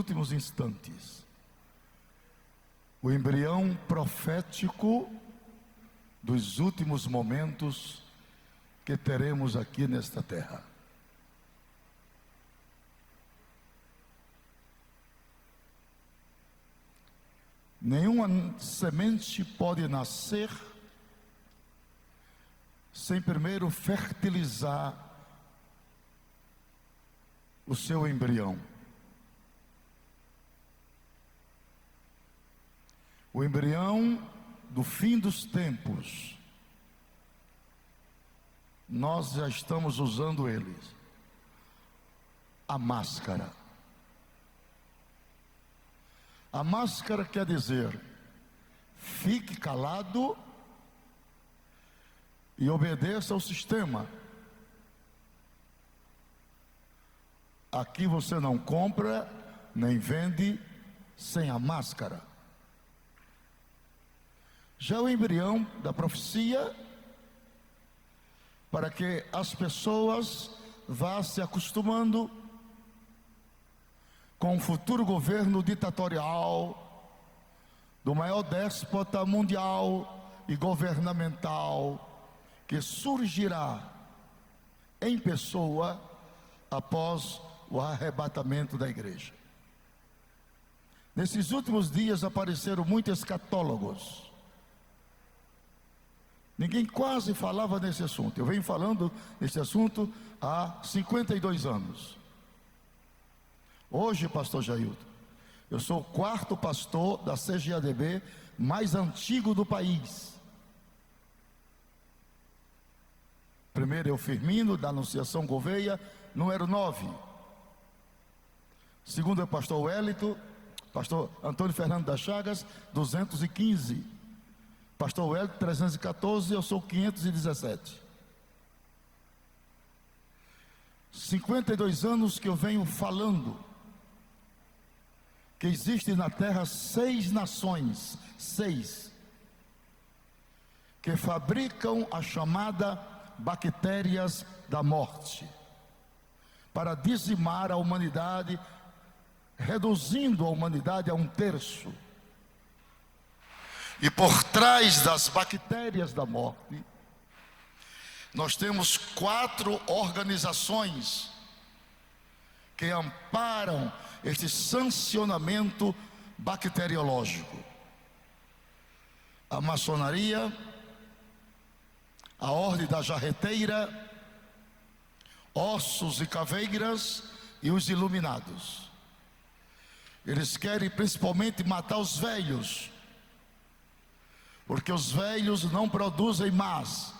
Últimos instantes, o embrião profético dos últimos momentos que teremos aqui nesta terra. Nenhuma semente pode nascer sem primeiro fertilizar o seu embrião. O embrião do fim dos tempos, nós já estamos usando ele, a máscara. A máscara quer dizer, fique calado e obedeça ao sistema. Aqui você não compra nem vende sem a máscara. Já o embrião da profecia, para que as pessoas vá se acostumando com o futuro governo ditatorial do maior déspota mundial e governamental que surgirá em pessoa após o arrebatamento da igreja. Nesses últimos dias apareceram muitos escatólogos. Ninguém quase falava nesse assunto. Eu venho falando nesse assunto há 52 anos. Hoje, pastor Jailton, eu sou o quarto pastor da CGADB mais antigo do país. Primeiro é o Firmino, da Anunciação Gouveia, número 9. Segundo é o pastor Wellington, pastor Antônio Fernando das Chagas, 215. Pastor Wellington, 314, eu sou 517. 52 anos que eu venho falando que existe na terra 6 nações, 6, que fabricam a chamada bactérias da morte, para dizimar a humanidade, reduzindo a humanidade a 1/3. E por trás das bactérias da morte, nós temos 4 organizações que amparam este sancionamento bacteriológico: a maçonaria, a ordem da jarreteira, ossos e caveiras e os iluminados. Eles querem principalmente matar os velhos, porque os velhos não produzem mais.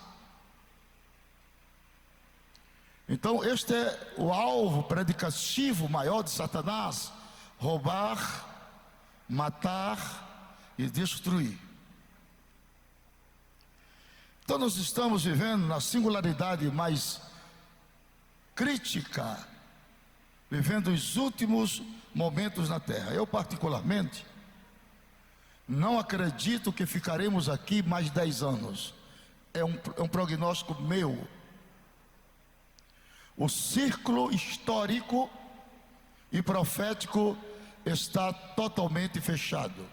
Então este é o alvo predicativo maior de Satanás: roubar, matar e destruir. Então nós estamos vivendo na singularidade mais crítica, vivendo os últimos momentos na terra. Eu particularmente não acredito que ficaremos aqui mais 10 anos. É um prognóstico meu. O círculo histórico e profético está totalmente fechado.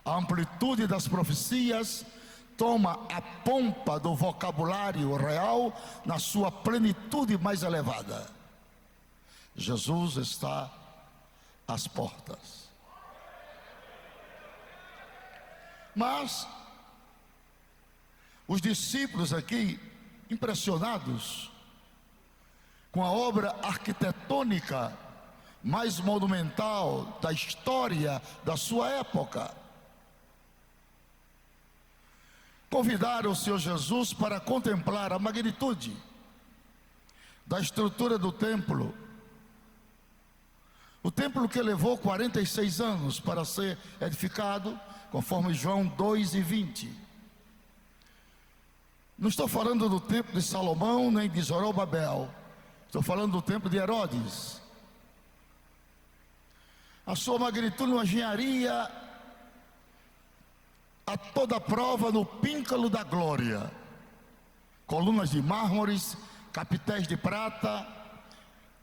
A amplitude das profecias toma a pompa do vocabulário real na sua plenitude mais elevada. Jesus está às portas. Mas os discípulos aqui, impressionados com a obra arquitetônica mais monumental da história da sua época, convidaram o Senhor Jesus para contemplar a magnitude da estrutura do templo. O templo que levou 46 anos para ser edificado, conforme João 2:20. Não estou falando do templo de Salomão, nem de Zorobabel. Estou falando do templo de Herodes. A sua magnitude, uma engenharia a toda prova no píncalo da glória. Colunas de mármores, capitéis de prata,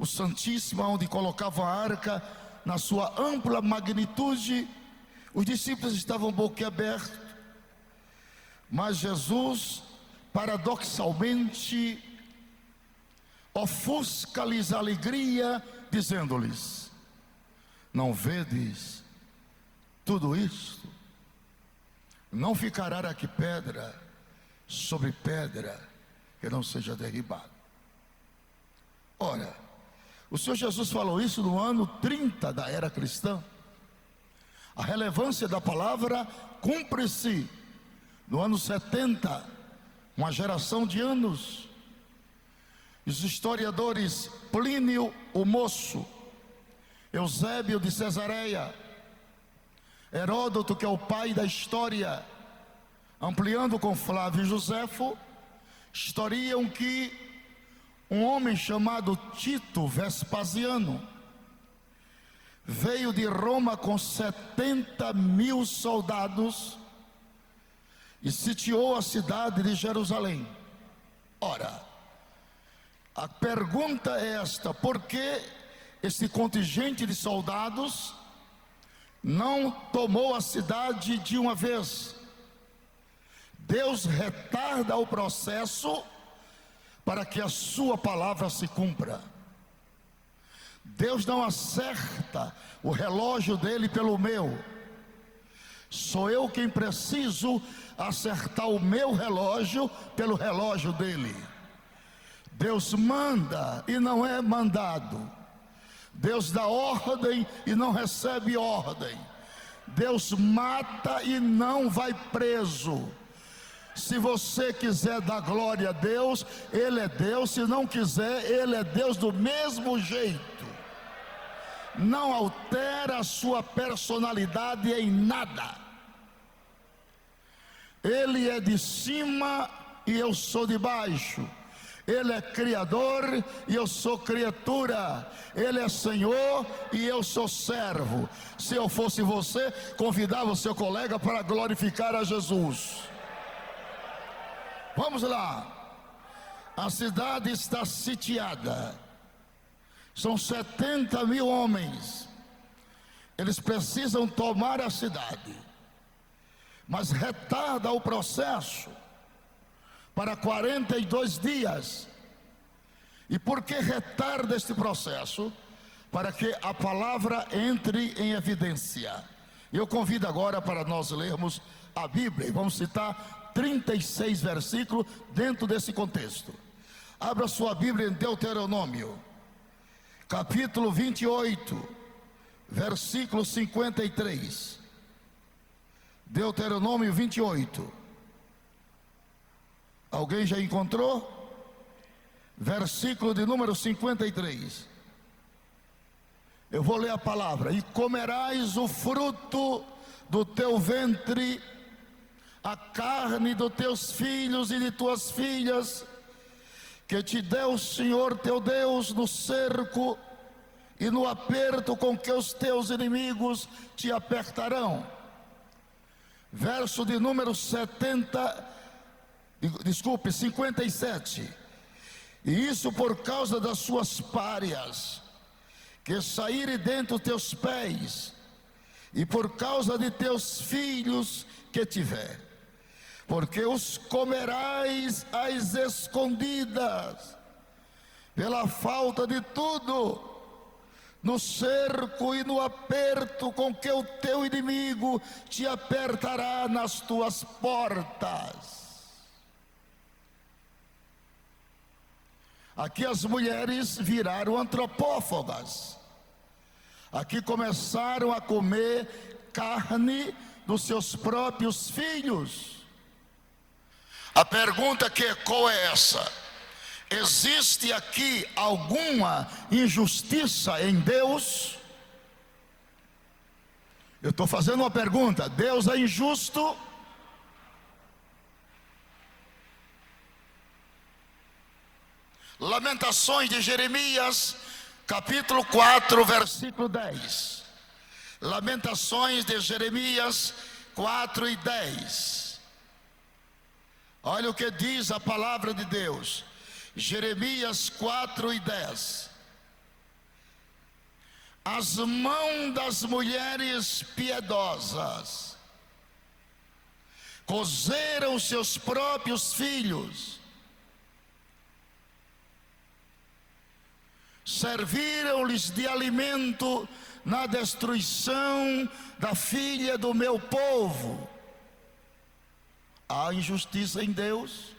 o Santíssimo, onde colocavam a arca, na sua ampla magnitude, os discípulos estavam boquiabertos, mas Jesus, paradoxalmente, ofusca-lhes a alegria, dizendo-lhes: não vedes tudo isto? Não ficará aqui pedra sobre pedra que não seja derribada. Ora, o Senhor Jesus falou isso no ano 30 da era cristã. A relevância da palavra cumpre-se no ano 70, uma geração de anos. Os historiadores Plínio o Moço, Eusébio de Cesareia, Heródoto, que é o pai da história, ampliando com Flávio Joséfo, historiam que um homem chamado Tito Vespasiano veio de Roma com 70.000 soldados e sitiou a cidade de Jerusalém. Ora, a pergunta é esta: por que esse contingente de soldados não tomou a cidade de uma vez? Deus retarda o processo para que a sua palavra se cumpra. Deus não acerta o relógio dele pelo meu. Sou eu quem preciso acertar o meu relógio pelo relógio dele. Deus manda e não é mandado. Deus dá ordem e não recebe ordem. Deus mata e não vai preso. Se você quiser dar glória a Deus, Ele é Deus. Se não quiser, Ele é Deus do mesmo jeito. Não altera a sua personalidade em nada. Ele é de cima e eu sou de baixo. Ele é criador e eu sou criatura. Ele é Senhor e eu sou servo. Se eu fosse você, convidava o seu colega para glorificar a Jesus. Vamos lá. A cidade está sitiada. São 70.000 homens. Eles precisam tomar a cidade, mas retarda o processo para 42 dias. E por que retarda este processo? Para que a palavra entre em evidência. Eu convido agora para nós lermos a Bíblia, e vamos citar 36 versículos dentro desse contexto. Abra sua Bíblia em Deuteronômio, capítulo 28, versículo 53. Deuteronômio 28. Alguém já encontrou? Versículo de número 53. Eu vou ler a palavra: e comerás o fruto do teu ventre, a carne dos teus filhos e de tuas filhas, que te deu o Senhor teu Deus no cerco e no aperto com que os teus inimigos te apertarão. Verso de número 57. E isso por causa das suas párias, que saírem dentro dos teus pés, e por causa de teus filhos que tiver, porque os comerás às escondidas, pela falta de tudo, no cerco e no aperto com que o teu inimigo te apertará nas tuas portas. Aqui as mulheres viraram antropófagas. Aqui começaram a comer carne dos seus próprios filhos. A pergunta qual é essa? Existe aqui alguma injustiça em Deus? Eu estou fazendo uma pergunta. Deus é injusto? Lamentações de Jeremias, capítulo 4, versículo 10. Lamentações de Jeremias 4 e 10. Olha o que diz a palavra de Deus. Jeremias 4 e 10. as mãos das mulheres piedosas, cozeram seus próprios filhos, serviram-lhes de alimento na destruição da filha do meu povo. Há injustiça em Deus?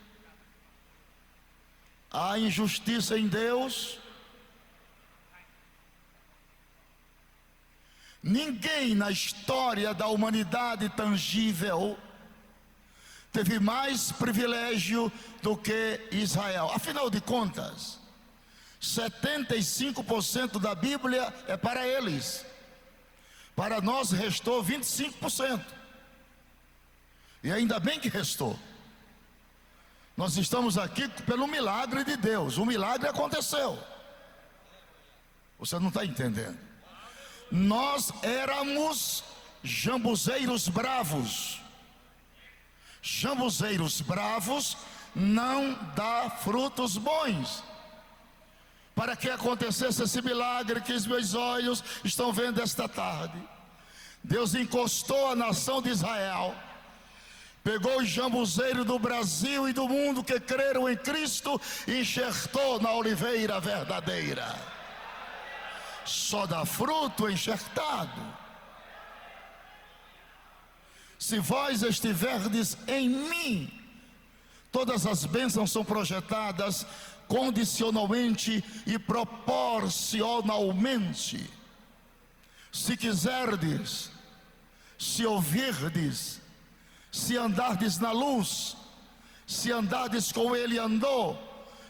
Há injustiça em Deus? Ninguém na história da humanidade tangível teve mais privilégio do que Israel. Afinal de contas, 75% da Bíblia é para eles. Para nós restou 25%. E ainda bem que restou. Nós estamos aqui pelo milagre de Deus. O milagre aconteceu. Você não está entendendo. Nós éramos jambuzeiros bravos. Jambuzeiros bravos não dá frutos bons. Para que acontecesse esse milagre que os meus olhos estão vendo esta tarde, Deus encostou a nação de Israel, pegou os jambuzeiros do Brasil e do mundo que creram em Cristo e enxertou na oliveira verdadeira. Só dá fruto enxertado. Se vós estiverdes em mim, todas as bênçãos são projetadas condicionalmente e proporcionalmente. Se quiserdes, se ouvirdes, se andardes na luz, se andardes como ele andou,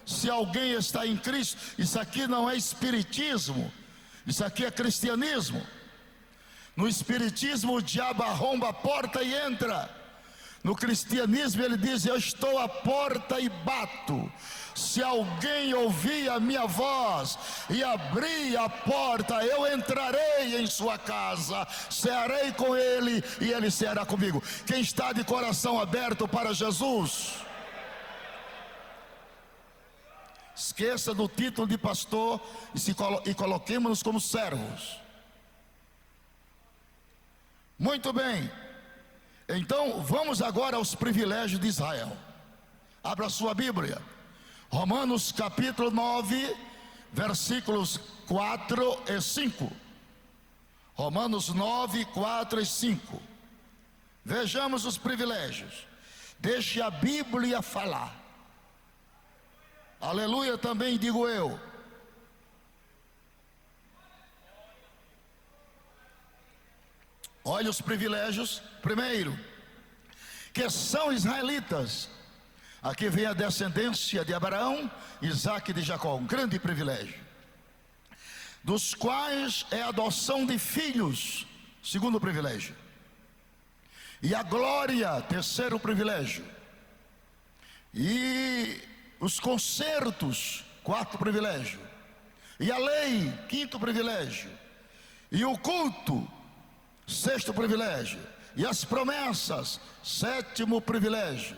se alguém está em Cristo. Isso aqui não é espiritismo, isso aqui é cristianismo. No espiritismo o diabo arromba a porta e entra. No cristianismo ele diz: eu estou à porta e bato. Se alguém ouvir a minha voz e abrir a porta, eu entrarei em sua casa, cearei com ele e ele ceará comigo. Quem está de coração aberto para Jesus? Esqueça do título de pastor e coloquemos-nos como servos. Muito bem. Então vamos agora aos privilégios de Israel. Abra sua Bíblia, Romanos capítulo 9, versículos 4 e 5. Romanos 9, 4 e 5. Vejamos os privilégios. Deixe a Bíblia falar. Aleluia também digo eu. Olha os privilégios. Primeiro, que são israelitas. Aqui vem a descendência de Abraão, Isaque e de Jacó, um grande privilégio. Dos quais é a adoção de filhos, segundo privilégio. E a glória, terceiro privilégio. E os concertos, quarto privilégio. E a lei, quinto privilégio. E o culto, sexto privilégio. E as promessas, sétimo privilégio.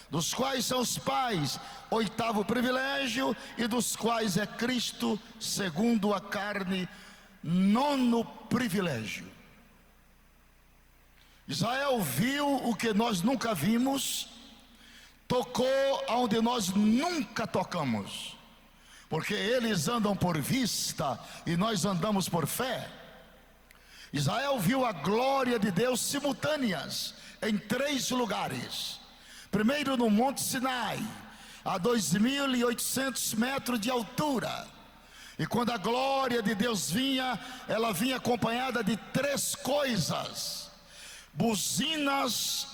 Dos quais são os pais, oitavo privilégio. E dos quais é Cristo, segundo a carne, nono privilégio. Israel viu o que nós nunca vimos, tocou onde nós nunca tocamos, porque eles andam por vista e nós andamos por fé. Israel viu a glória de Deus simultâneas em três lugares. Primeiro no Monte Sinai, a 2.800 metros de altura. E quando a glória de Deus vinha, ela vinha acompanhada de três coisas: buzinas,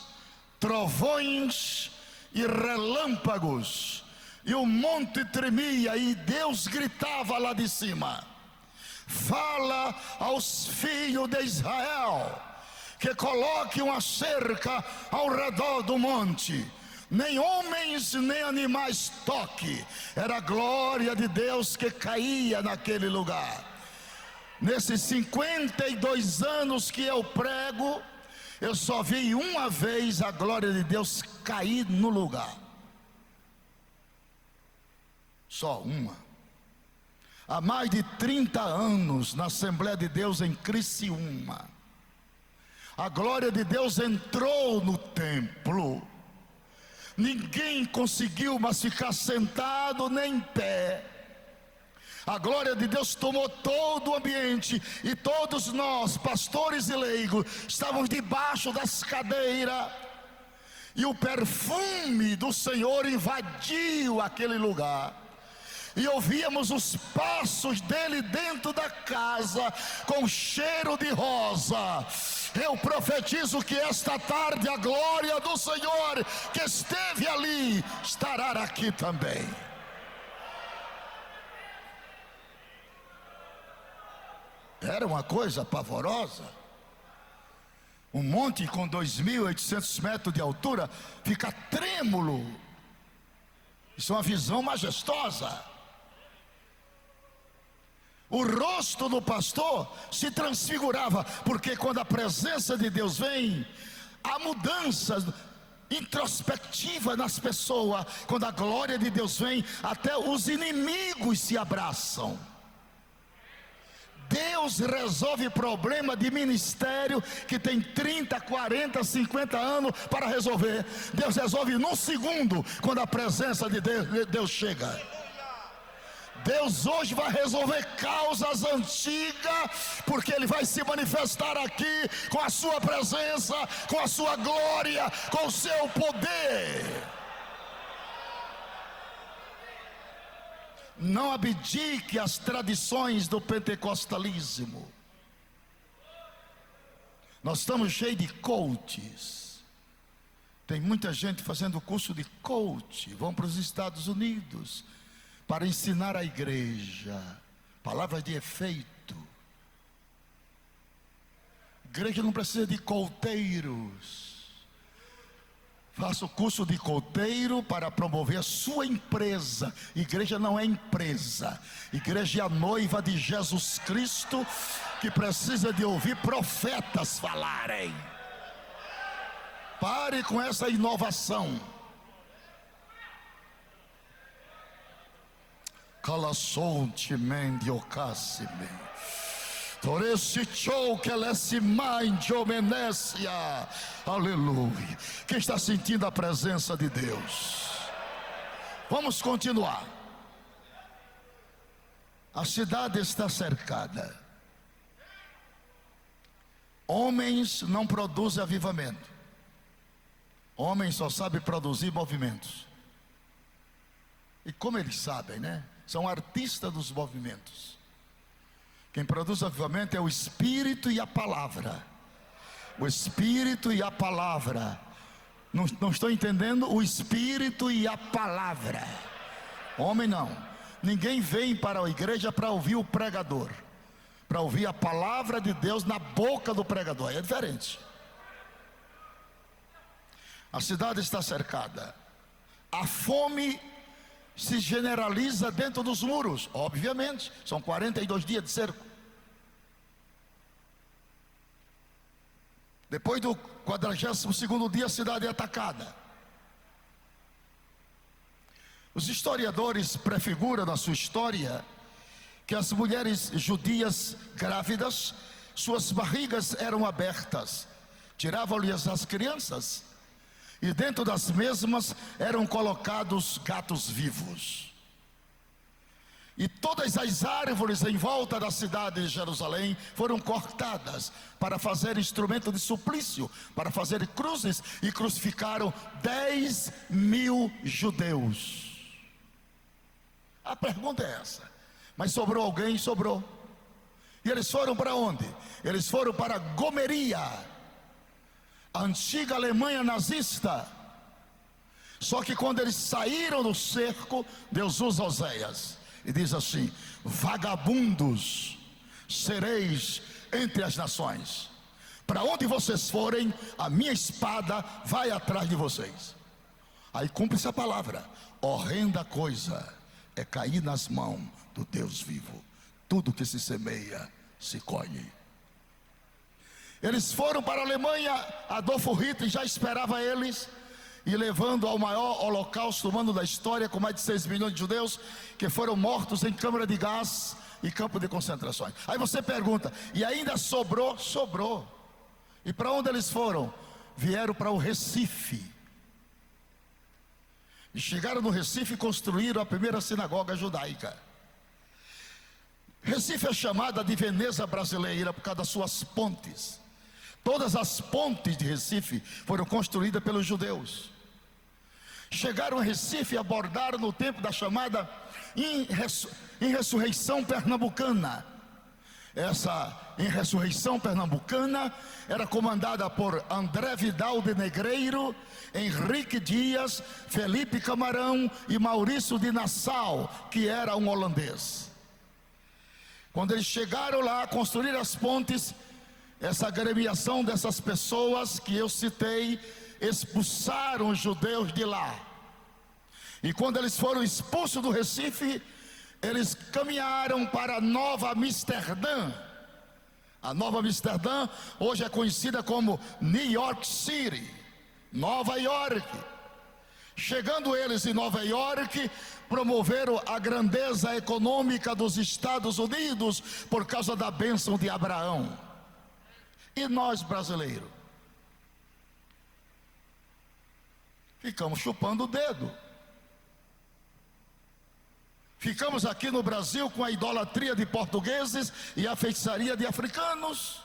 trovões e relâmpagos. E o monte tremia e Deus gritava lá de cima: fala aos filhos de Israel que coloque uma cerca ao redor do monte, nem homens nem animais toque. Era a glória de Deus que caía naquele lugar. Nesses 52 anos que eu prego, eu só vi uma vez a glória de Deus cair no lugar. Só uma. há mais de 30 anos na Assembleia de Deus em Criciúma. A glória de Deus entrou no templo. Ninguém conseguiu mais ficar sentado nem em pé. A glória de Deus tomou todo o ambiente, e todos nós, pastores e leigos, estávamos debaixo das cadeiras, e o perfume do Senhor invadiu aquele lugar, e ouvíamos os passos dele dentro da casa, com cheiro de rosa. Eu profetizo que esta tarde a glória do Senhor que esteve ali, estará aqui também. Era uma coisa pavorosa. Um monte com 2.800 metros de altura fica trêmulo. Isso é uma visão majestosa. O rosto do pastor se transfigurava, porque quando a presença de Deus vem, há mudanças introspectivas nas pessoas. Quando a glória de Deus vem, até os inimigos se abraçam. Deus resolve problema de ministério que tem 30, 40, 50 anos para resolver. Deus resolve num segundo, quando a presença de Deus chega. Deus hoje vai resolver causas antigas, porque Ele vai se manifestar aqui com a sua presença, com a sua glória, com o seu poder. Não abdique as tradições do pentecostalismo. Nós estamos cheios de coaches. Tem muita gente fazendo curso de coach, vão para os Estados Unidos para ensinar a igreja palavras de efeito. Igreja não precisa de couteiros. Faça o curso de coteiro para promover a sua empresa. Igreja não é empresa. Igreja é a noiva de Jesus Cristo, que precisa de ouvir profetas falarem. Pare com essa inovação. Calasonte mendi ocassime. Aleluia. Quem está sentindo a presença de Deus? Vamos continuar. A cidade está cercada. Homens não produzem avivamento. Homens só sabem produzir movimentos. E como eles sabem, né? São artistas dos movimentos. Quem produz avivamento é o Espírito e a palavra. O Espírito e a palavra. Não estou entendendo? O Espírito e a palavra. Homem não. Ninguém vem para a igreja para ouvir o pregador, para ouvir a palavra de Deus na boca do pregador. É diferente. A cidade está cercada. A fome se generaliza dentro dos muros, obviamente. São 42 dias de cerco. Depois do 42º dia, a cidade é atacada. Os historiadores prefiguram na sua história que as mulheres judias grávidas, suas barrigas eram abertas, tiravam-lhes as crianças, e dentro das mesmas eram colocados gatos vivos. E todas as árvores em volta da cidade de Jerusalém foram cortadas para fazer instrumento de suplício, para fazer cruzes, e crucificaram 10.000 judeus. A pergunta é essa: mas sobrou alguém? Sobrou. E eles foram para onde? Eles foram para Gomeria, a antiga Alemanha nazista. Só que quando eles saíram do cerco, Deus usa Oséias e diz assim: vagabundos sereis entre as nações, para onde vocês forem, a minha espada vai atrás de vocês. Aí cumpre-se a palavra: horrenda coisa é cair nas mãos do Deus vivo. Tudo que se semeia se colhe. Eles foram para a Alemanha. Adolfo Hitler já esperava eles, e levando ao maior holocausto humano da história, com mais de 6 milhões de judeus que foram mortos em câmara de gás e campo de concentrações. Aí você pergunta, e ainda sobrou? Sobrou. E para onde eles foram? Vieram para o Recife. E chegaram no Recife e construíram a primeira sinagoga judaica. Recife é chamada de Veneza brasileira por causa das suas pontes. Todas as pontes de Recife foram construídas pelos judeus. Chegaram a Recife e abordaram no tempo da chamada Insurreição Pernambucana. Essa Insurreição Pernambucana era comandada por André Vidal de Negreiro, Henrique Dias, Felipe Camarão e Maurício de Nassau, que era um holandês. Quando eles chegaram lá a construir as pontes, essa agremiação dessas pessoas que eu citei, expulsaram os judeus de lá. E quando eles foram expulsos do Recife, eles caminharam para Nova Amsterdã. A Nova Amsterdã hoje é conhecida como New York City, Nova York. Chegando eles em Nova York, promoveram a grandeza econômica dos Estados Unidos por causa da bênção de Abraão. E nós brasileiros ficamos chupando o dedo. Ficamos aqui no Brasil com a idolatria de portugueses e a feitiçaria de africanos.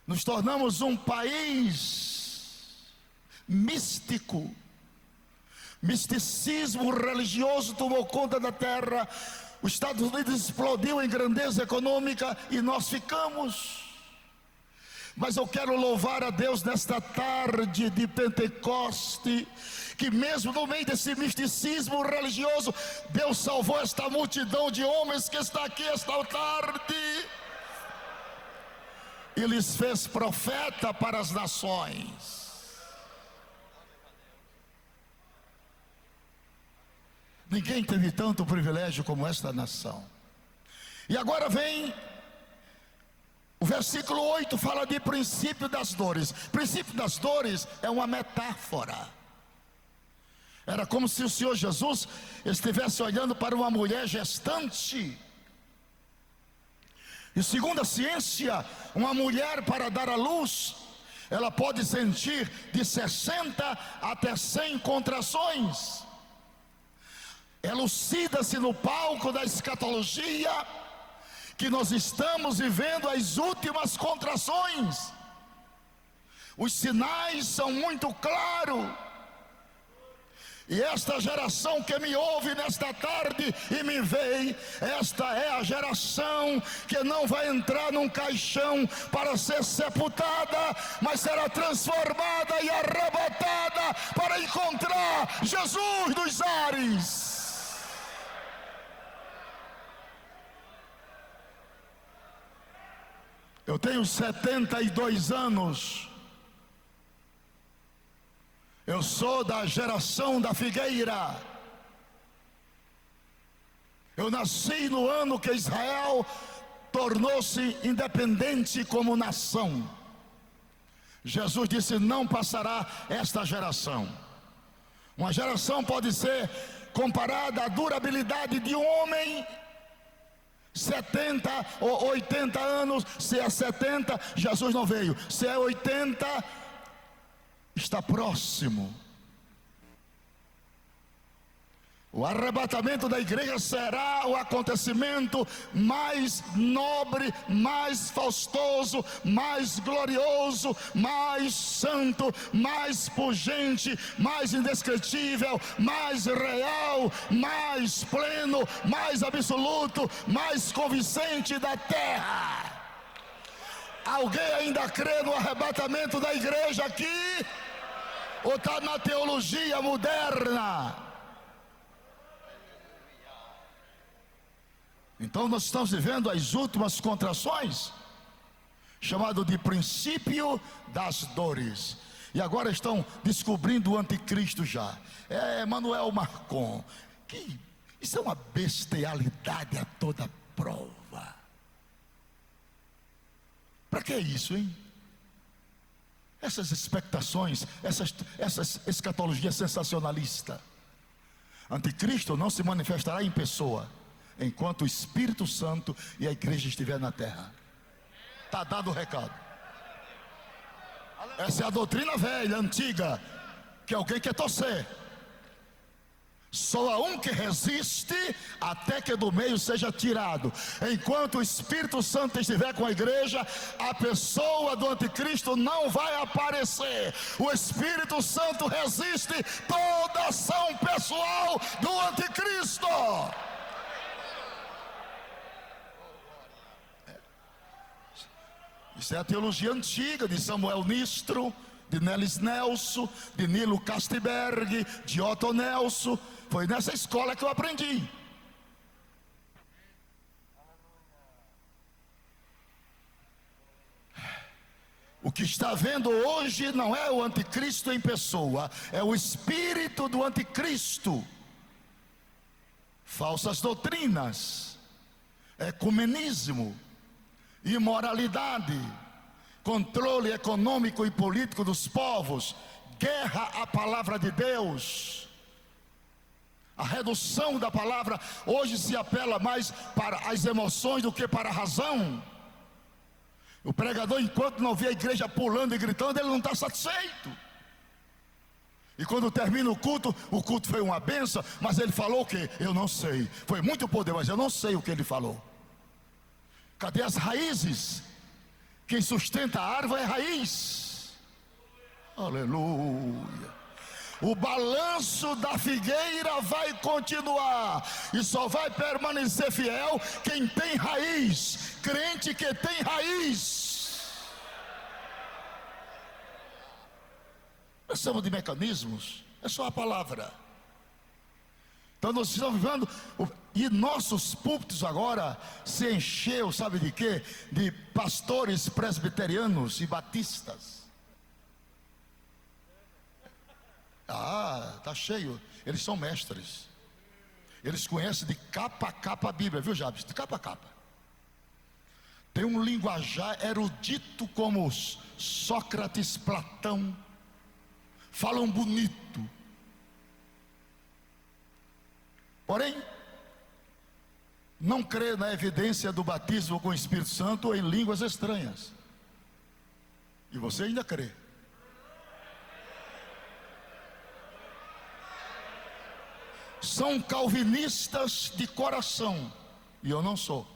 Nos tornamos um país místico. Misticismo religioso tomou conta da terra. Os Estados Unidos explodiu em grandeza econômica e nós ficamos. Mas eu quero louvar a Deus nesta tarde de Pentecoste, que mesmo no meio desse misticismo religioso, Deus salvou esta multidão de homens que está aqui esta tarde e lhes fez profeta para as nações. Ninguém teve tanto privilégio como esta nação. E agora vem o versículo 8, fala de princípio das dores. Princípio das dores é uma metáfora. Era como se o Senhor Jesus estivesse olhando para uma mulher gestante. E segundo a ciência, uma mulher para dar à luz, ela pode sentir de 60 até 100 contrações. Elucida-se no palco da escatologia que nós estamos vivendo as últimas contrações. Os sinais são muito claros. E esta geração que me ouve nesta tarde e me vê, esta é a geração que não vai entrar num caixão para ser sepultada, mas será transformada e arrebatada para encontrar Jesus dos ares. Eu tenho 72 anos. Eu sou da geração da figueira. Eu nasci no ano que Israel tornou-se independente como nação. Jesus disse: não passará esta geração. Uma geração pode ser comparada à durabilidade de um homem. 70 ou 80 anos, se é 70, Jesus não veio. Se é 80, está próximo. O arrebatamento da igreja será o acontecimento mais nobre, mais faustoso, mais glorioso, mais santo, mais pungente, mais indescritível, mais real, mais pleno, mais absoluto, mais convincente da terra. Alguém ainda crê no arrebatamento da igreja aqui? Ou está na teologia moderna? Então nós estamos vivendo as últimas contrações, chamado de princípio das dores. E agora estão descobrindo o anticristo já. É Emmanuel Macron. Isso é uma bestialidade a toda prova. Para que isso, hein? essas expectações, essas escatologia sensacionalista. Anticristo não se manifestará em pessoa, enquanto o Espírito Santo e a igreja estiver na terra. Está dado o recado. Essa é a doutrina velha, antiga, que alguém quer torcer. Só há um que resiste até que do meio seja tirado. Enquanto o Espírito Santo estiver com a igreja, a pessoa do anticristo não vai aparecer. O Espírito Santo resiste toda ação pessoal do anticristo. Isso é a teologia antiga de Samuel Nistro, de Nelis Nelson, de Nilo Castiberg, de Otto Nelson. Foi nessa escola que eu aprendi. O que está vendo hoje não é o anticristo em pessoa, é o espírito do anticristo. Falsas doutrinas, ecumenismo, imoralidade, controle econômico e político dos povos, guerra à palavra de Deus. A redução da palavra, hoje se apela mais para as emoções do que para a razão. O pregador, enquanto não vê a igreja pulando e gritando, ele não está satisfeito. E quando termina o culto foi uma bênção, mas ele falou o quê? Eu não sei. Foi muito poder, mas eu não sei o que ele falou. Cadê as raízes? Quem sustenta a árvore é raiz. Aleluia. O balanço da figueira vai continuar, e só vai permanecer fiel quem tem raiz, crente que tem raiz. Precisamos de mecanismos, é só a palavra. Então nós estamos vivendo, e nossos púlpitos agora se encheu, sabe de quê? De pastores presbiterianos e batistas. Está cheio. Eles são mestres. Eles conhecem de capa a capa a Bíblia, viu, Jabes? De capa a capa. Tem um linguajar erudito como Sócrates, Platão. Falam bonito. Porém, não crê na evidência do batismo com o Espírito Santo em línguas estranhas. E você ainda crê. São calvinistas de coração, e eu não sou.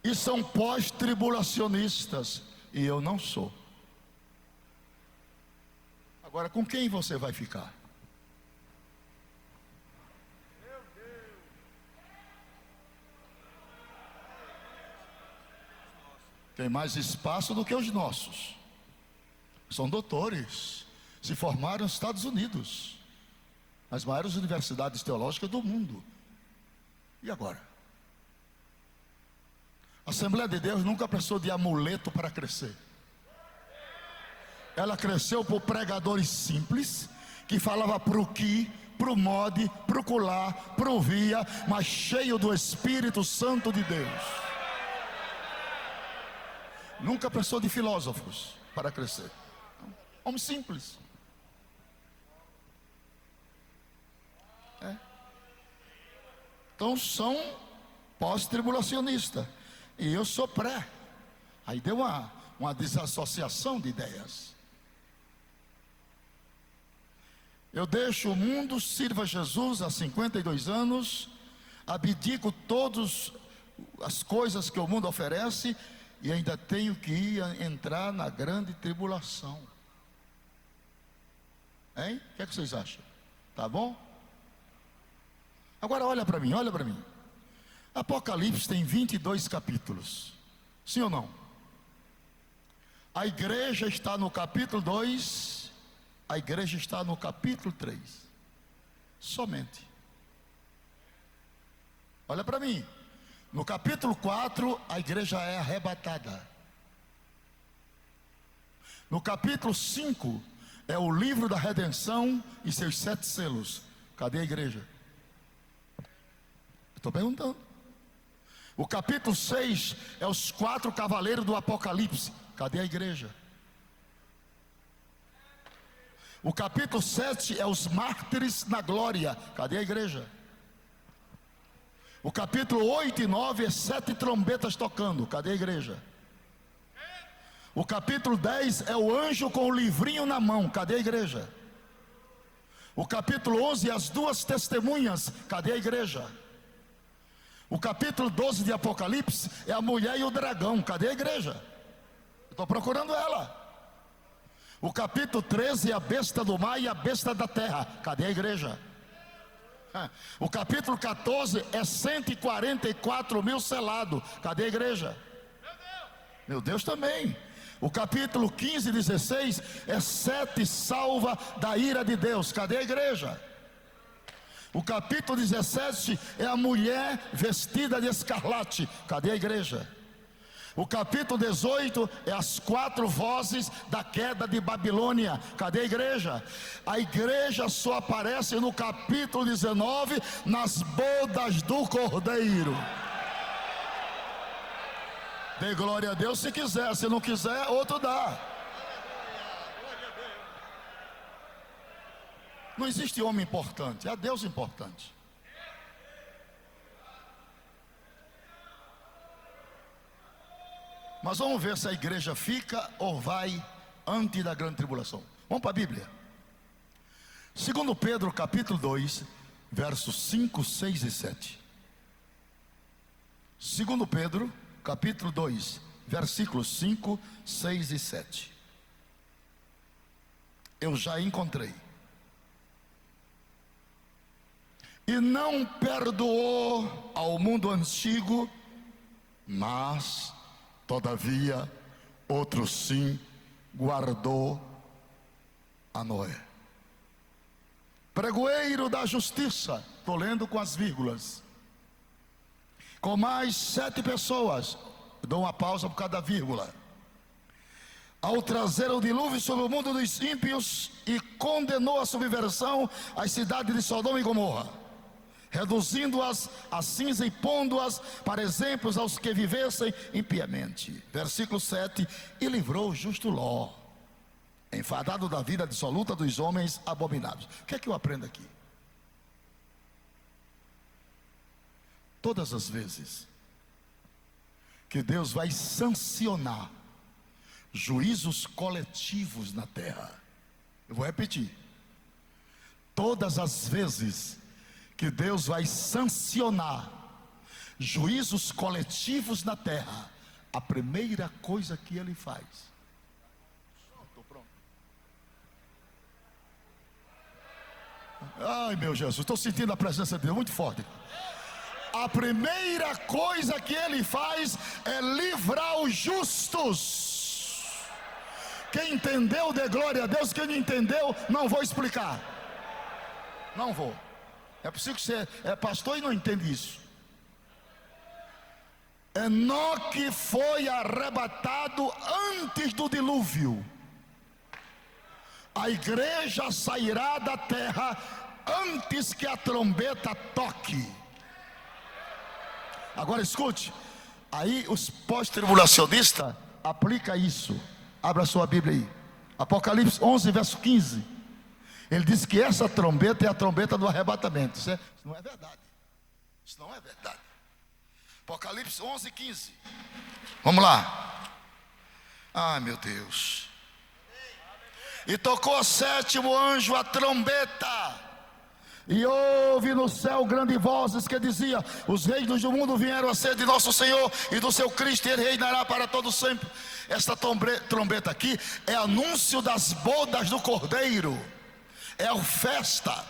E são pós-tribulacionistas, e eu não sou. Agora, com quem você vai ficar? Tem mais espaço do que os nossos. São doutores. Se formaram nos Estados Unidos, nas maiores universidades teológicas do mundo. E agora? A Assembleia de Deus nunca precisou de amuleto para crescer. Ela cresceu por pregadores simples, que falava para o que, para o mode, para o colar, para o via, mas cheio do Espírito Santo de Deus. Nunca precisou de filósofos para crescer. Homem simples. Então são pós-tribulacionistas. E eu sou pré. Aí deu uma desassociação de ideias. Eu deixo o mundo, sirvo a Jesus há 52 anos, abdico todas as coisas que o mundo oferece, e ainda tenho que entrar na grande tribulação. Hein? O que é que vocês acham? Tá bom? Agora olha para mim, olha para mim. Apocalipse tem 22 capítulos. Sim ou não? A igreja está no capítulo 2, a igreja está no capítulo 3. Somente. Olha para mim. No capítulo 4, a igreja é arrebatada. No capítulo 5, é o livro da redenção e seus 7 selos. Cadê a igreja? Estou perguntando. O capítulo 6 é os 4 cavaleiros do Apocalipse. Cadê a igreja? O capítulo 7 é os mártires na glória. Cadê a igreja? O capítulo 8 e 9 é 7 trombetas tocando. Cadê a igreja? O capítulo 10 é o anjo com o livrinho na mão. Cadê a igreja? O capítulo 11 é as 2 testemunhas. Cadê a igreja? O capítulo 12 de Apocalipse é a mulher e o dragão. Cadê a igreja? Estou procurando ela. O capítulo 13 é a besta do mar e a besta da terra. Cadê a igreja? O capítulo 14 é 144 mil selados. Cadê a igreja? Meu Deus também. O capítulo 15 e 16 é 7 salva da ira de Deus. Cadê a igreja? O capítulo 17 é a mulher vestida de escarlate. Cadê a igreja? O capítulo 18 é as 4 vozes da queda de Babilônia. Cadê a igreja? A igreja só aparece no capítulo 19, nas bodas do Cordeiro. Dê glória a Deus se quiser, se não quiser, outro dá. Não existe homem importante, é Deus importante. Mas vamos ver se a igreja fica ou vai antes da grande tribulação. Vamos para a Bíblia. 2 Pedro capítulo 2, versos 5, 6 e 7. 2 Pedro capítulo 2, versículos 5, 6 e 7. Eu já encontrei. E não perdoou ao mundo antigo, mas todavia outro sim guardou a Noé. Pregoeiro da justiça, estou lendo com as vírgulas, com mais 7 pessoas, dou uma pausa por causa da vírgula, ao trazer o dilúvio sobre o mundo dos ímpios, e condenou a subversão às cidades de Sodoma e Gomorra, reduzindo-as a cinza e pondo-as para exemplos aos que vivessem impiamente. Versículo 7: e livrou o justo Ló, enfadado da vida dissoluta dos homens abomináveis. O que é que eu aprendo aqui? Todas as vezes que Deus vai sancionar juízos coletivos na terra, eu vou repetir, todas as vezes que Deus vai sancionar juízos coletivos na terra, a primeira coisa que Ele faz. Estou pronto. Ai meu Jesus, estou sentindo a presença de Deus muito forte. A primeira coisa que Ele faz é livrar os justos. Quem entendeu, dê glória a Deus. Quem não entendeu, não vou explicar. Não vou. É possível que você é pastor e não entende isso. Enoque foi arrebatado antes do dilúvio. A igreja sairá da terra antes que a trombeta toque. Agora escute, aí os pós-tribulacionistas aplicam isso. Abra sua Bíblia aí, Apocalipse 11, verso 15. Ele diz que essa trombeta é a trombeta do arrebatamento. Isso não é verdade. Isso não é verdade. Apocalipse 11, 15. Vamos lá. Ai meu Deus. E tocou o 7º anjo a trombeta, e houve no céu grandes vozes que dizia: os reinos do mundo vieram a ser de nosso Senhor e do seu Cristo, e Ele reinará para todo sempre. Esta trombeta aqui é anúncio das bodas do Cordeiro. É a festa,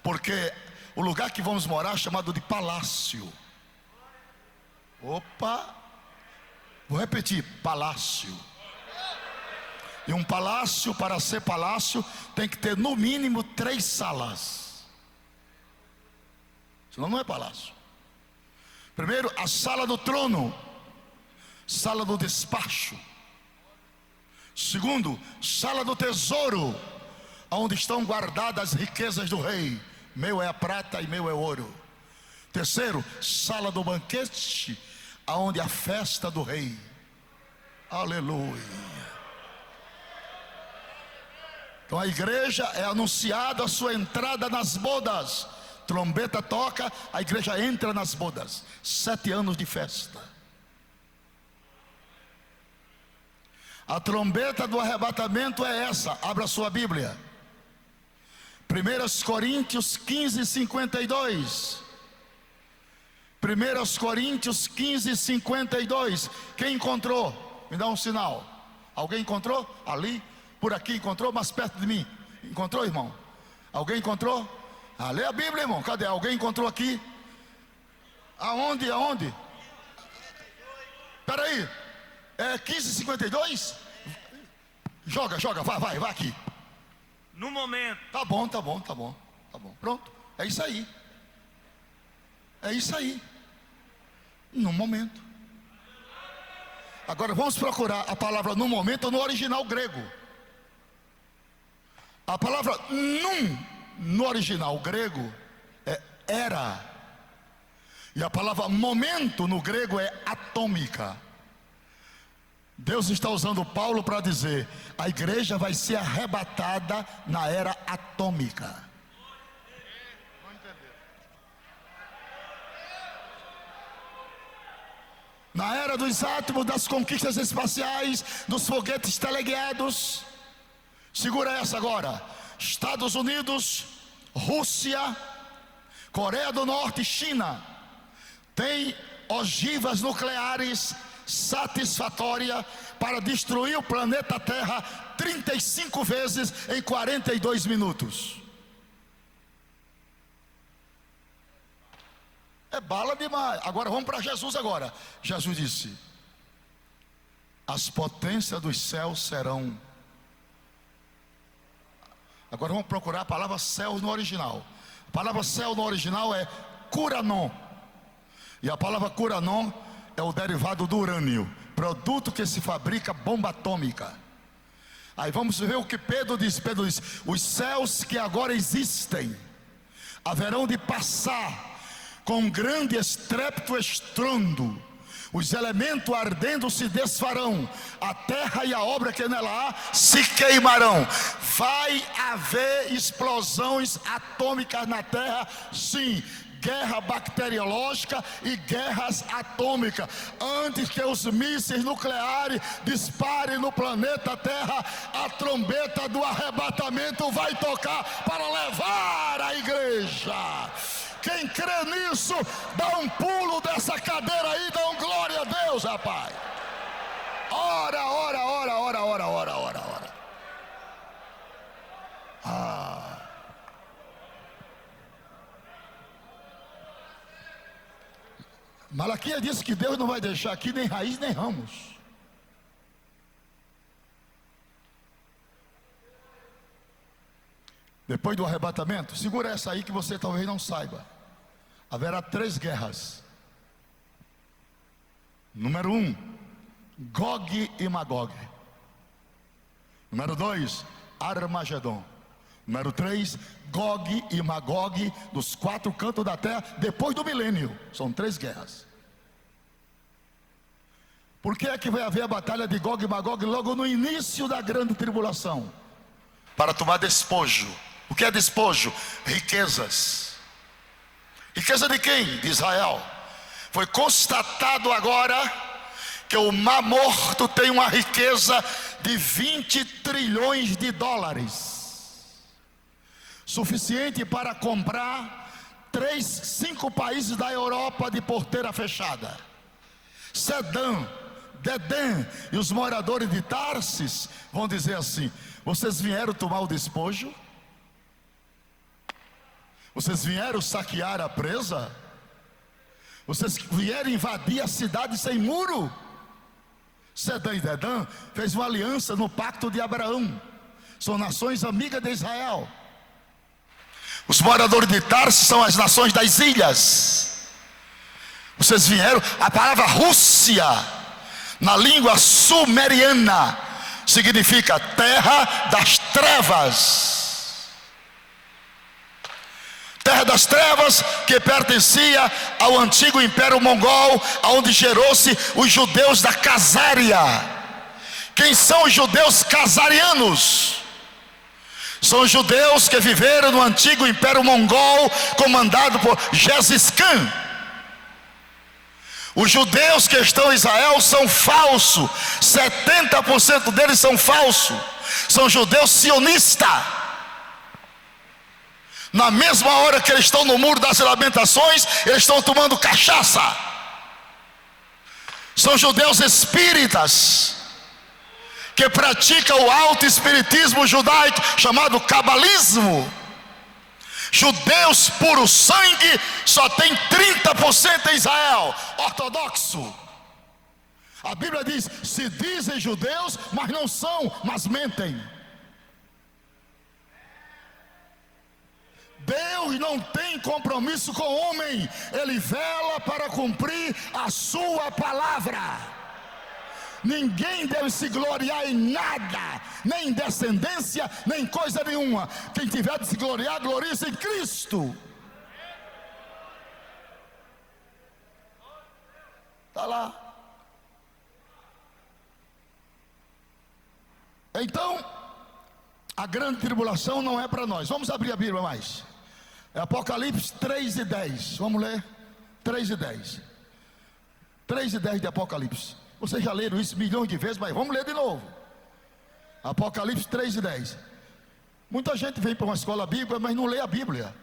porque o lugar que vamos morar é chamado de palácio. Opa, vou repetir: palácio. E um palácio, para ser palácio, tem que ter no mínimo 3 salas, senão não é palácio. Primeiro, a sala do trono, sala do despacho. Segundo, sala do tesouro, onde estão guardadas as riquezas do rei. Meu é a prata e meu é o ouro. Terceiro, sala do banquete, aonde a festa do rei. Aleluia. Então a igreja é anunciada a sua entrada nas bodas. Trombeta toca, a igreja entra nas bodas. 7 anos de festa. A trombeta do arrebatamento é essa. Abra sua Bíblia. 1 Coríntios 15, 52. 1 Coríntios 15, 52. Quem encontrou? Me dá um sinal. Alguém encontrou? Ali, por aqui encontrou, mais perto de mim. Encontrou, irmão? Alguém encontrou? Lê a Bíblia, irmão. Cadê? Alguém encontrou aqui? Aonde? Aonde? Espera aí. É 15:52? Joga, vai aqui. No momento. Tá bom. Pronto. É isso aí. No momento. Agora vamos procurar a palavra no momento no original grego. A palavra no original grego é era. E a palavra momento no grego é atômica. Deus está usando Paulo para dizer: a igreja vai ser arrebatada na era atômica. Na era dos átomos, das conquistas espaciais, dos foguetes teleguiados. Segura essa agora. Estados Unidos, Rússia, Coreia do Norte e China têm ogivas nucleares satisfatórias para destruir o planeta Terra 35 vezes em 42 minutos. É bala demais. Agora vamos para Jesus agora. Jesus disse: as potências dos céus serão. Agora vamos procurar a palavra céu no original. A palavra céu no original é curanon. E a palavra curanon é o derivado do urânio, produto que se fabrica bomba atômica. Aí vamos ver o que Pedro diz. Pedro diz: os céus que agora existem haverão de passar com grande estrépito e estrondo, os elementos ardendo se desfarão, a terra e a obra que nela há se queimarão. Vai haver explosões atômicas na terra, sim. Guerra bacteriológica e guerras atômicas. Antes que os mísseis nucleares disparem no planeta Terra, a trombeta do arrebatamento vai tocar para levar a igreja. Quem crê nisso, dá um pulo dessa cadeira aí, dá um glória a Deus, rapaz. Ora. Malaquias disse que Deus não vai deixar aqui nem raiz nem ramos. Depois do arrebatamento, segura essa aí que você talvez não saiba. Haverá 3 guerras. Número 1, Gog e Magog. Número 2, Armagedon. Número 3, Gog e Magog, dos 4 cantos da terra, depois do milênio. São 3 guerras. Por que é que vai haver a batalha de Gog e Magog logo no início da grande tribulação? Para tomar despojo. O que é despojo? Riquezas. Riqueza de quem? De Israel. Foi constatado agora que o Mar Morto tem uma riqueza de 20 trilhões de dólares, suficiente para comprar 5 países da Europa de porteira fechada. Sedã, Dedém e os moradores de Tarsis vão dizer assim: vocês vieram tomar o despojo? Vocês vieram saquear a presa? Vocês vieram invadir a cidade sem muro? Sedã e Dedã fez uma aliança no pacto de Abraão. São nações amigas de Israel. Os moradores de Tarsis são as nações das ilhas. Vocês vieram. A palavra Rússia, na língua sumeriana, significa terra das trevas. Terra das trevas, que pertencia ao antigo Império Mongol, onde gerou-se os judeus da Casária. Quem são os judeus casarianos? São os judeus que viveram no antigo Império Mongol, comandado por Gengis Khan. Os judeus que estão em Israel são falsos, 70% deles são falsos, são judeus sionistas. Na mesma hora que eles estão no Muro das Lamentações, eles estão tomando cachaça. São judeus espíritas, que praticam o alto espiritismo judaico, chamado cabalismo. Judeus puro sangue, só tem 30% em Israel, ortodoxo. A Bíblia diz: se dizem judeus, mas não são, mas mentem. Deus não tem compromisso com o homem, Ele vela para cumprir a sua palavra. Ninguém deve se gloriar em nada, nem em descendência, nem coisa nenhuma. Quem tiver de se gloriar, glorie-se em Cristo. Está lá. Então, a grande tribulação não é para nós. Vamos abrir a Bíblia mais. É Apocalipse 3:10. Vamos ler 3:10. 3:10 de Apocalipse. Vocês já leram isso milhões de vezes, mas vamos ler de novo. Apocalipse 3:10. Muita gente vem para uma escola bíblica, mas não lê a Bíblia.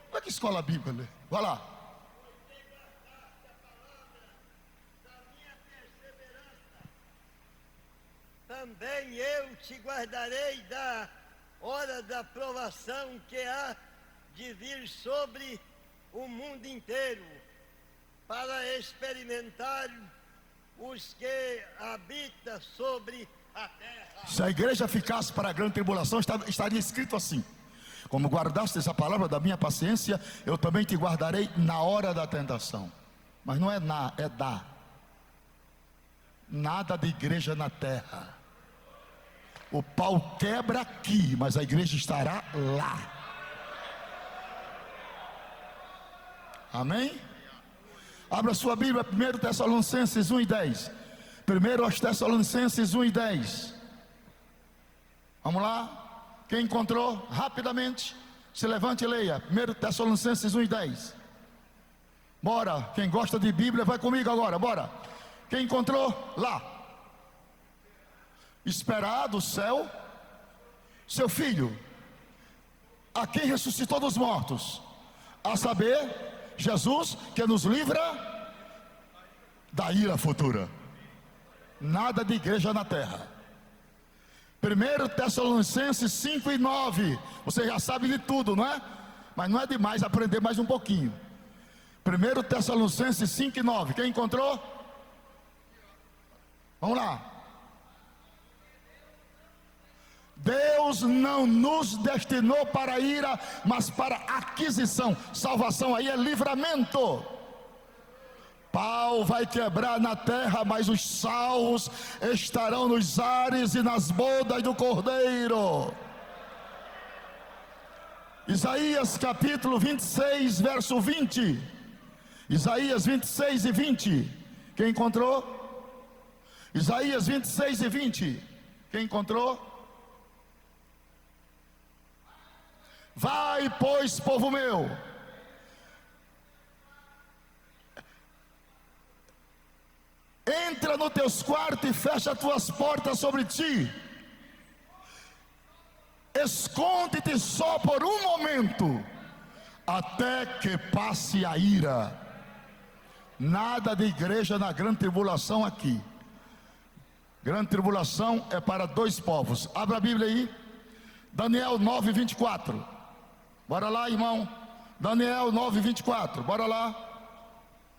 Como é que escola bíblica lê? Vai lá. Também eu te guardarei da hora da provação que há de vir sobre o mundo inteiro, para experimentar os que habitam sobre a terra. Se a igreja ficasse para a grande tribulação, estaria escrito assim: como guardaste essa palavra da minha paciência, eu também te guardarei na hora da tentação. Mas não é na, é da. Nada de igreja na terra. O pau quebra aqui, mas a igreja estará lá. Amém? Abra sua Bíblia, 1 Tessalonicenses 1:10. 1 Tessalonicenses 1:10. Vamos lá? Quem encontrou? Rapidamente, se levante e leia. 1 Tessalonicenses 1:10. Bora, quem gosta de Bíblia, vai comigo agora, bora. Quem encontrou? Lá. Esperar do céu seu filho, a quem ressuscitou dos mortos, a saber, Jesus, que nos livra da ira futura. Nada de igreja na terra. 1 Tessalonicenses 5:9. Você já sabe de tudo, não é? Mas não é demais aprender mais um pouquinho. 1 Tessalonicenses 5:9. Quem encontrou? Vamos lá. Deus não nos destinou para a ira, mas para aquisição. Salvação aí é livramento. Pau vai quebrar na terra, mas os salvos estarão nos ares e nas bodas do Cordeiro. Isaías capítulo 26, verso 20. Isaías 26 e 20. Quem encontrou? Isaías 26 e 20. Quem encontrou? Vai, pois, povo meu, entra nos teus quartos e fecha as tuas portas sobre ti. Esconde-te só por um momento, até que passe a ira. Nada de igreja na grande tribulação aqui. Grande tribulação é para dois povos. Abra a Bíblia aí. Daniel 9:24. Bora lá, irmão. Daniel 9:24. Bora lá.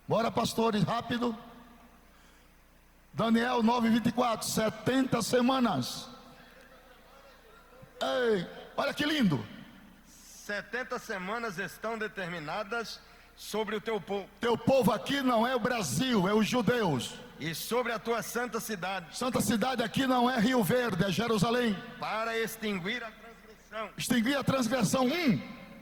Bora, pastores, rápido. Daniel 9:24. 70 semanas. Ei, olha que lindo. 70 semanas estão determinadas sobre o teu povo. Teu povo aqui não é o Brasil, é os judeus. E sobre a tua santa cidade. Santa cidade aqui não é Rio Verde, é Jerusalém. Para extinguir a transgressão. Extinguir a transgressão.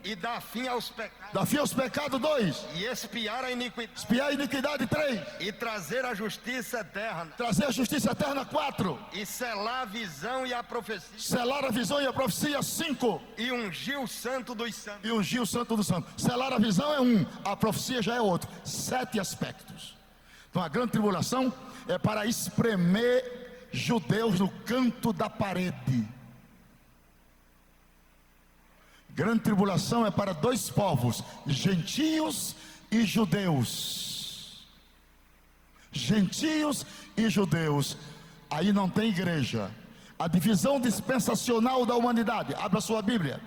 E dar fim aos pecados. Dar fim aos pecados. 2. E expiar a iniquidade. Espiar a iniquidade. 3. E trazer a justiça eterna. Trazer a justiça eterna. 4. E selar a visão e a profecia. Selar a visão e a profecia. 5. E ungir o santo dos santos. E ungir o santo do santo. Selar a visão é 1, a profecia já é outro. 7 aspectos. Então a grande tribulação é para espremer judeus no canto da parede. Grande tribulação é para 2 povos, gentios e judeus. Gentios e judeus. Aí não tem igreja. A divisão dispensacional da humanidade. Abra sua Bíblia.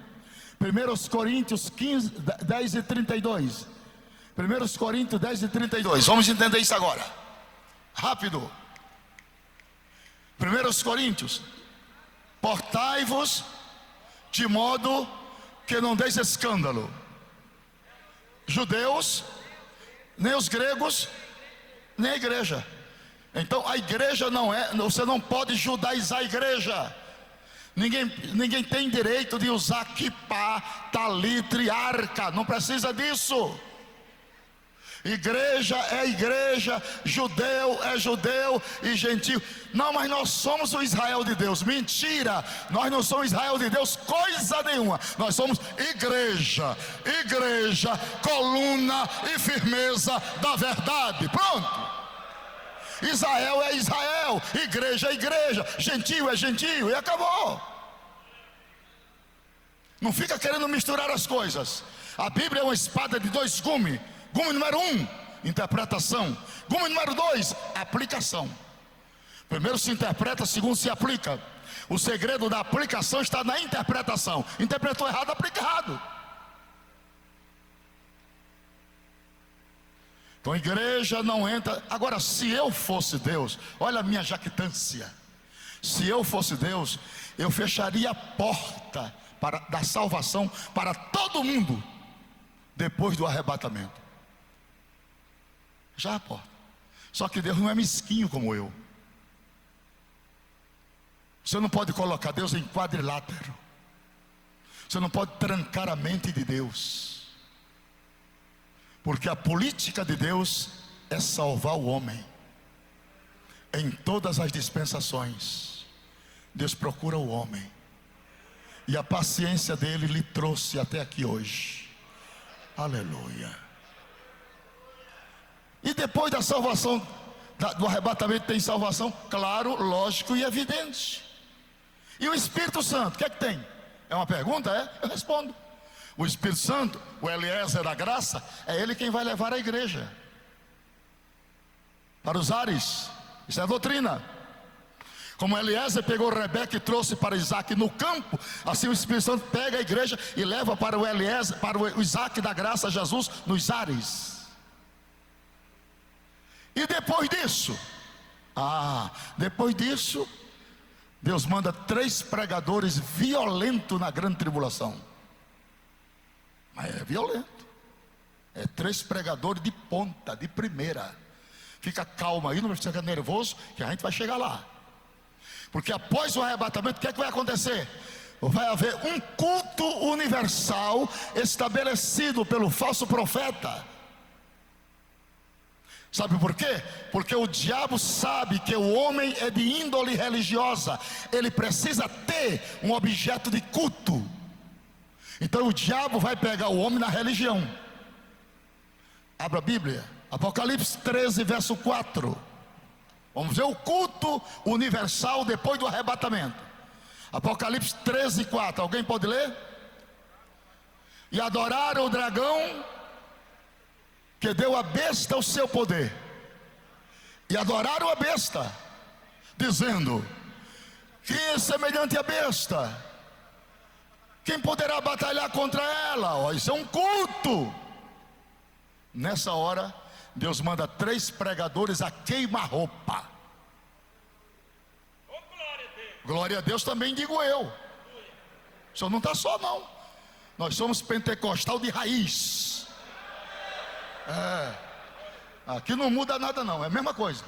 1 Coríntios 15, 10 e 32. 1 Coríntios 10 e 32. Vamos entender isso agora. Rápido. 1 Coríntios. Portai-vos de modo que não deis escândalo. Judeus, nem os gregos, nem a igreja. Então a igreja não é, você não pode judaizar a igreja. Ninguém tem direito de usar quipá, talitre, arca. Não precisa disso. Igreja é igreja, judeu é judeu e gentio. Não, mas nós somos o Israel de Deus. Mentira, nós não somos Israel de Deus coisa nenhuma. Nós somos igreja, coluna e firmeza da verdade. Pronto. Israel é Israel, igreja é igreja, gentio é gentio, e acabou. Não fica querendo misturar as coisas. A Bíblia é uma espada de 2 gumes. Gume número 1, interpretação. Gume número 2, aplicação. Primeiro se interpreta, segundo se aplica. O segredo da aplicação está na interpretação. Interpretou errado, aplica errado. Então a igreja não entra. Agora, se eu fosse Deus, olha a minha jactância. Se eu fosse Deus, eu fecharia a porta da salvação para todo mundo depois do arrebatamento. Já a porta. Só que Deus não é mesquinho como eu. Você não pode colocar Deus em quadrilátero. Você não pode trancar a mente de Deus. Porque a política de Deus é salvar o homem. Em todas as dispensações, Deus procura o homem. E a paciência dele lhe trouxe até aqui hoje. Aleluia. E depois da salvação, do arrebatamento tem salvação? Claro, lógico e evidente. E o Espírito Santo, o que é que tem? É uma pergunta? É? Eu respondo. O Espírito Santo, o Eliezer da graça, é ele quem vai levar a igreja para os ares. Isso é a doutrina. Como Eliezer pegou Rebeca e trouxe para Isaac no campo, assim o Espírito Santo pega a igreja e leva para o Eliezer, para o Isaac da graça, Jesus, nos ares. E depois disso, Deus manda 3 pregadores violentos na grande tribulação. Mas é violento. É 3 pregadores de ponta, de primeira. Fica calma aí, não precisa ficar nervoso, que a gente vai chegar lá. Porque após o arrebatamento, o que é que vai acontecer? Vai haver um culto universal estabelecido pelo falso profeta. Sabe por quê? Porque o diabo sabe que o homem é de índole religiosa. Ele precisa ter um objeto de culto. Então o diabo vai pegar o homem na religião. Abra a Bíblia, Apocalipse 13, verso 4. Vamos ver o culto universal depois do arrebatamento. Apocalipse 13, 4. Alguém pode ler? E adoraram o dragão que deu à besta o seu poder. E adoraram a besta, dizendo: quem é semelhante à besta? Quem poderá batalhar contra ela? Isso é um culto. Nessa hora, Deus manda 3 pregadores a queima-roupa. Glória a Deus também digo eu. O senhor não está só não. Nós somos pentecostal de raiz. Aqui não muda nada não, é a mesma coisa.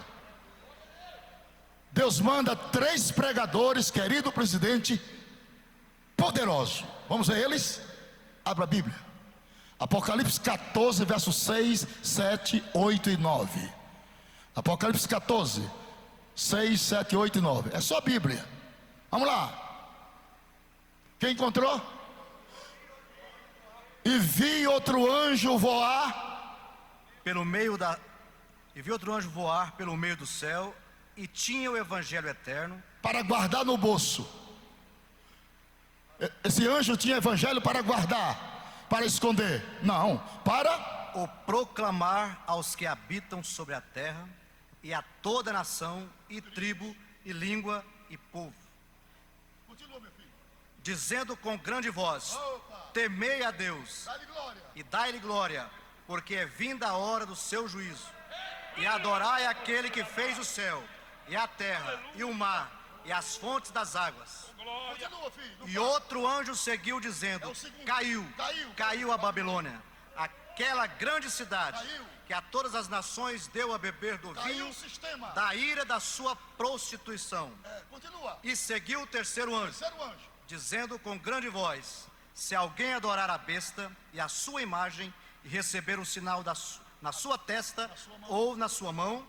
Deus manda 3 pregadores, querido presidente, poderoso. Vamos ver eles? Abra a Bíblia. Apocalipse 14, versos 6, 7, 8 e 9. Apocalipse 14, 6, 7, 8 e 9. É só a Bíblia. Vamos lá. Quem encontrou? E vi outro anjo voar pelo meio da e vi outro anjo voar pelo meio do céu, e tinha o evangelho eterno para guardar no bolso. Esse anjo tinha evangelho para guardar, para esconder. Não, para o proclamar aos que habitam sobre a terra, e a toda nação, e tribo, e língua, e povo. Continua, meu filho. Dizendo com grande voz: temei a Deus, Dá-lhe glória. e dai-lhe glória, porque é vinda a hora do seu juízo. E adorai aquele que fez o céu, e a terra, e o mar, e as fontes das águas. Continua, filho. E outro anjo seguiu dizendo: caiu a Babilônia, aquela grande cidade, que a todas as nações deu a beber do vinho da ira da sua prostituição. Continua. E seguiu o terceiro anjo, dizendo com grande voz: se alguém adorar a besta e a sua imagem, e receber um sinal na sua testa ou na sua mão,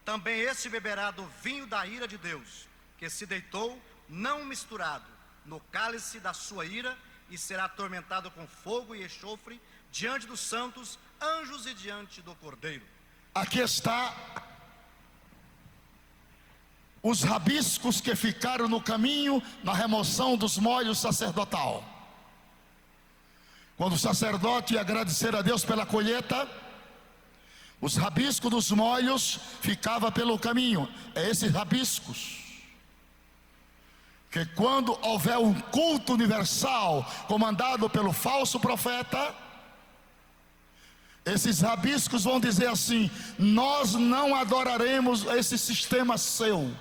também este beberá do vinho da ira de Deus, que se deitou, não misturado, no cálice da sua ira, e será atormentado com fogo e enxofre diante dos santos anjos e diante do Cordeiro. Aqui está os rabiscos que ficaram no caminho na remoção dos molhos sacerdotal. Quando o sacerdote ia agradecer a Deus pela colheita, os rabiscos dos molhos ficavam pelo caminho. É esses rabiscos que, quando houver um culto universal comandado pelo falso profeta, esses rabiscos vão dizer assim: nós não adoraremos esse sistema seu.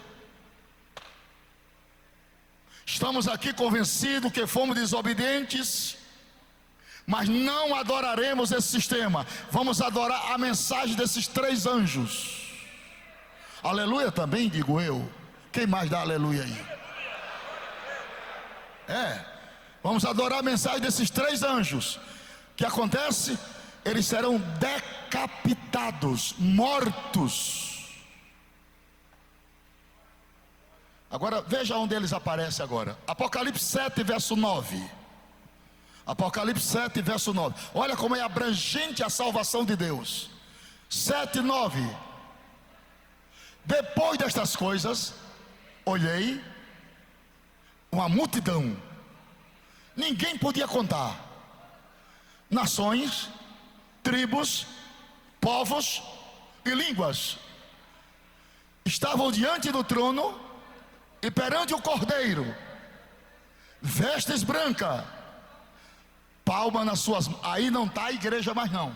Estamos aqui convencidos que fomos desobedientes, mas não adoraremos esse sistema. Vamos adorar a mensagem desses três anjos. Aleluia também, digo eu. Quem mais dá aleluia aí? Vamos adorar a mensagem desses três anjos. O que acontece? Eles serão decapitados, mortos. Agora veja onde eles aparecem agora. Apocalipse 7, verso 9. Apocalipse 7, verso 9. Olha como é abrangente a salvação de Deus. 7, 9. Depois destas coisas, olhei uma multidão, ninguém podia contar, nações, tribos, povos e línguas, estavam diante do trono e perante o Cordeiro, vestes brancas, palma nas suas mãos. Aí não está a igreja mais não.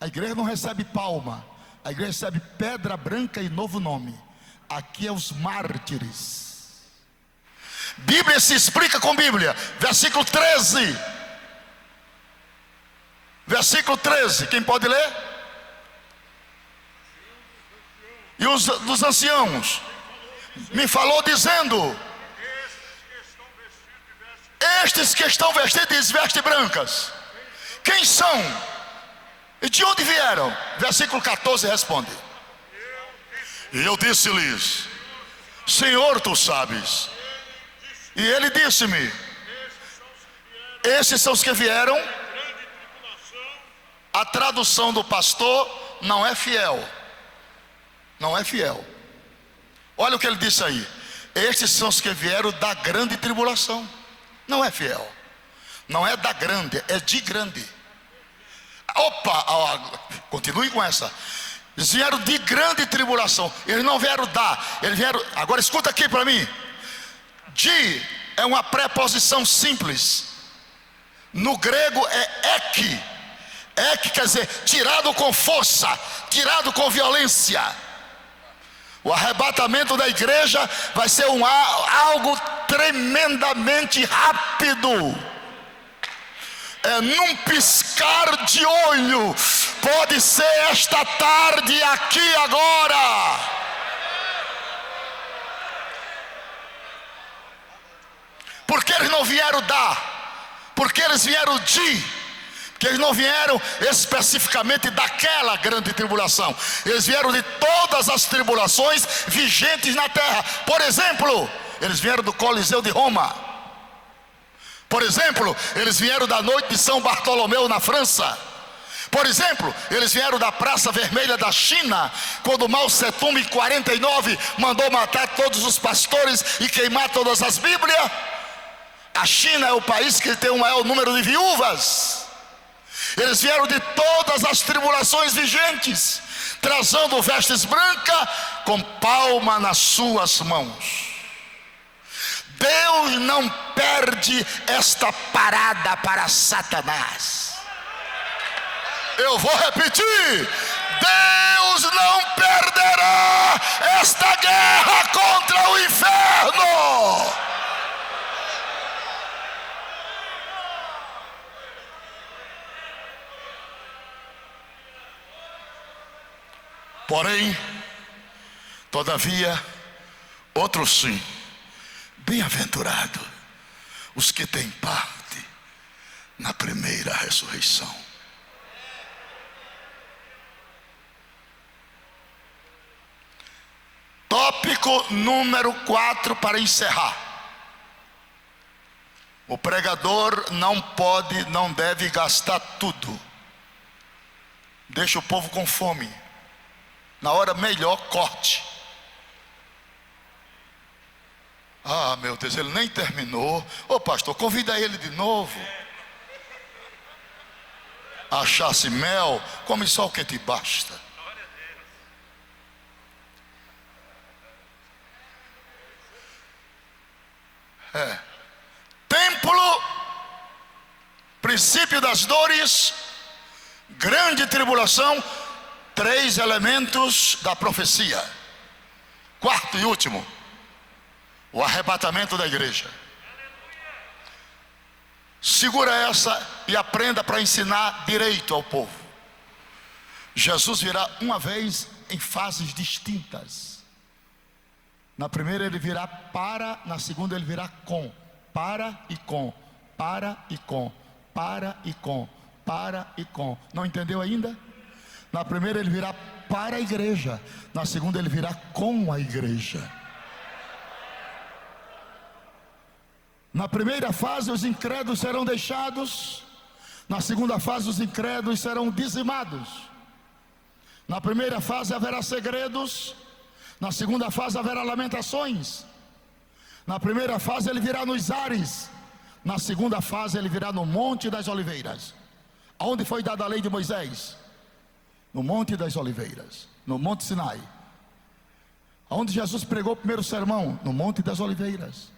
A igreja não recebe palma, a igreja recebe pedra branca e novo nome. Aqui é os mártires. Bíblia se explica com Bíblia. Versículo 13. Versículo 13, quem pode ler? E os dos anciãos me falou dizendo: estes que estão vestidos de vestes brancas, quem são? E de onde vieram? Versículo 14 responde: e eu disse-lhes: Senhor, tu sabes. E ele disse-me: esses são os que vieram. A tradução do pastor não é fiel. Não é fiel. Olha o que ele disse aí: estes são os que vieram da grande tribulação. Não é fiel. Não é da grande, é de grande. Opa, continue com essa. Eles vieram de grande tribulação. Eles não vieram da, eles vieram. Agora escuta aqui para mim. De é uma preposição simples. No grego é ek. Ek quer dizer tirado com força, tirado com violência. O arrebatamento da igreja vai ser algo tremendamente rápido. É num piscar de olho. Pode ser esta tarde, aqui, agora. Porque eles não vieram Porque eles vieram porque eles não vieram especificamente daquela grande tribulação. Eles vieram de todas as tribulações vigentes na terra. Por exemplo, eles vieram do Coliseu de Roma. Por exemplo, eles vieram da noite de São Bartolomeu na França. Por exemplo, eles vieram da Praça Vermelha da China, quando Mao Tse-tung em 49 mandou matar todos os pastores e queimar todas as Bíblias. A China é o país que tem o maior número de viúvas. Eles vieram de todas as tribulações vigentes, trazendo vestes brancas, com palma nas suas mãos. Deus não perde esta parada para Satanás. Eu vou repetir: Deus não perderá esta guerra contra o inferno. Porém, todavia, outros sim, bem-aventurado os que têm parte na primeira ressurreição. Tópico número 4 para encerrar. O pregador não deve gastar tudo. Deixa o povo com fome. Na hora melhor, corte. Ah, meu Deus, ele nem terminou. Ô pastor, convida ele de novo. Achasse mel, come só o que te basta. Templo, princípio das dores, grande tribulação. 3 elementos da profecia. Quarto e último, o arrebatamento da igreja. Segura essa e aprenda para ensinar direito ao povo. Jesus virá uma vez em fases distintas. Na primeira ele virá para, na segunda ele virá com, para e com, para e com, para e com, para e com. Não entendeu ainda? Na primeira ele virá para a igreja, na segunda ele virá com a igreja. Na primeira fase os incrédulos serão deixados, na segunda fase os incrédulos serão dizimados. Na primeira fase haverá segredos, na segunda fase haverá lamentações. Na primeira fase ele virá nos ares, na segunda fase ele virá no Monte das Oliveiras. Aonde foi dada a lei de Moisés? No Monte das Oliveiras, no Monte Sinai. Aonde Jesus pregou o primeiro sermão? No Monte das Oliveiras.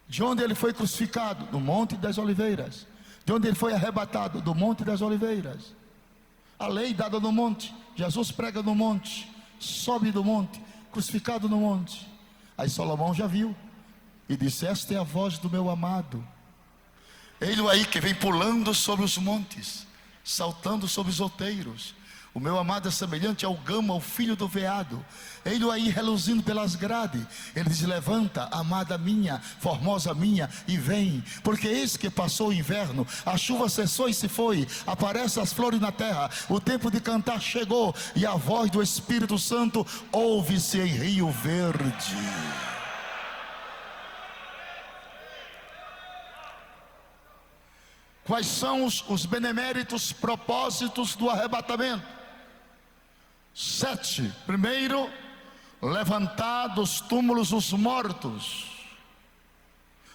De onde ele foi crucificado? No Monte das Oliveiras. De onde ele foi arrebatado? Do Monte das Oliveiras. A lei dada no monte, Jesus prega no monte, sobe do monte, crucificado no monte. Aí Salomão já viu e disse: esta é a voz do meu amado. Ele aí que vem pulando sobre os montes, saltando sobre os outeiros. O meu amado é semelhante ao gama, o filho do veado. Ele aí reluzindo pelas grades. Ele diz: levanta, amada minha, formosa minha, e vem. Porque eis que passou o inverno, a chuva cessou e se foi, aparecem as flores na terra, o tempo de cantar chegou, e a voz do Espírito Santo ouve-se em Rio Verde. Quais são os beneméritos propósitos do arrebatamento? 7. Primeiro, levantar dos túmulos os mortos.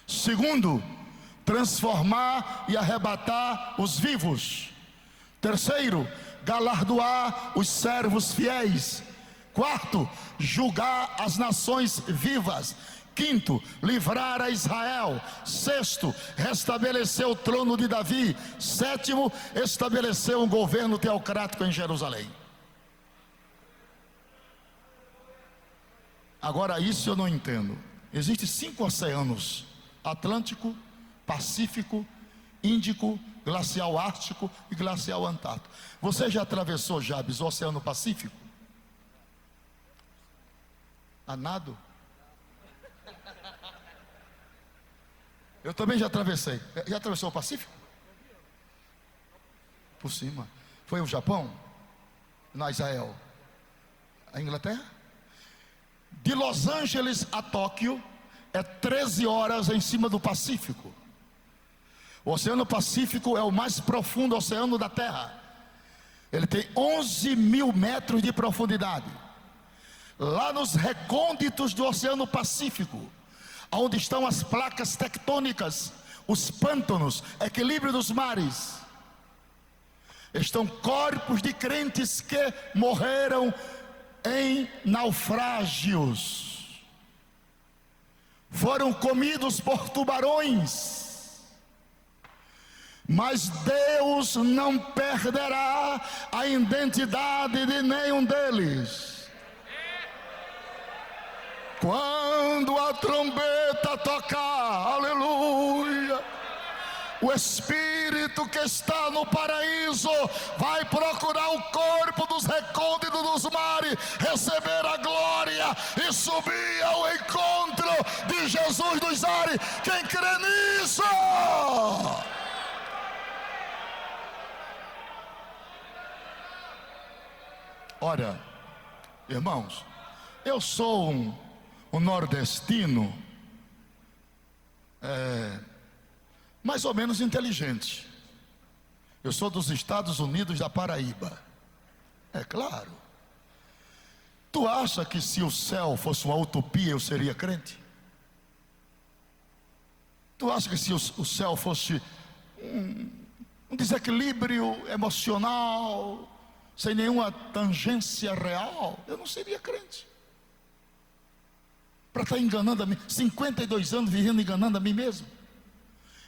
Segundo, transformar e arrebatar os vivos. Terceiro, galardoar os servos fiéis. Quarto, julgar as nações vivas. Quinto, livrar a Israel. Sexto, restabelecer o trono de Davi. Sétimo, estabelecer um governo teocrático em Jerusalém. Agora isso eu não entendo. Existem 5 oceanos: Atlântico, Pacífico, Índico, Glacial Ártico e Glacial Antártico. Você já atravessou, Jabes, o Oceano Pacífico? A nado? Eu também já atravessei. Já atravessou o Pacífico? Por cima. Foi o Japão? Na Israel? A Inglaterra? De Los Angeles a Tóquio é 13 horas em cima do Pacífico. O Oceano Pacífico é o mais profundo oceano da Terra. Ele tem 11 mil metros de profundidade. Lá nos recônditos do Oceano Pacífico, onde estão as placas tectônicas, os pântanos, equilíbrio dos mares, estão corpos de crentes que morreram em naufrágios, foram comidos por tubarões. Mas Deus não perderá a identidade de nenhum deles. Quando a trombeta tocar, aleluia, o Espírito que está no paraíso vai procurar o corpo dos recônditos dos mares, receber a glória e subir ao encontro de Jesus dos ares. Quem crê nisso? Olha, irmãos, eu sou um nordestino mais ou menos inteligente. Eu sou dos Estados Unidos da Paraíba. É claro. Tu acha que se o céu fosse uma utopia eu seria crente? Tu acha que se o céu fosse um desequilíbrio emocional, sem nenhuma tangência real, eu não seria crente? Para estar enganando a mim, 52 anos vivendo enganando a mim mesmo.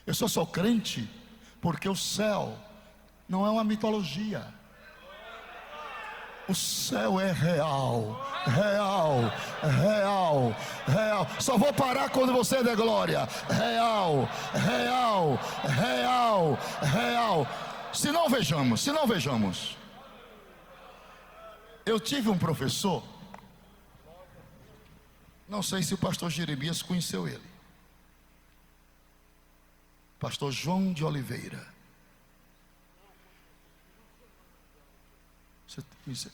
Eu só sou crente porque o céu não é uma mitologia. O céu é real, real, real, real. Só vou parar quando você der glória. Real, real, real, real. Se não vejamos. Eu tive um professor, não sei se o pastor Jeremias conheceu ele, pastor João de Oliveira. Você conhece?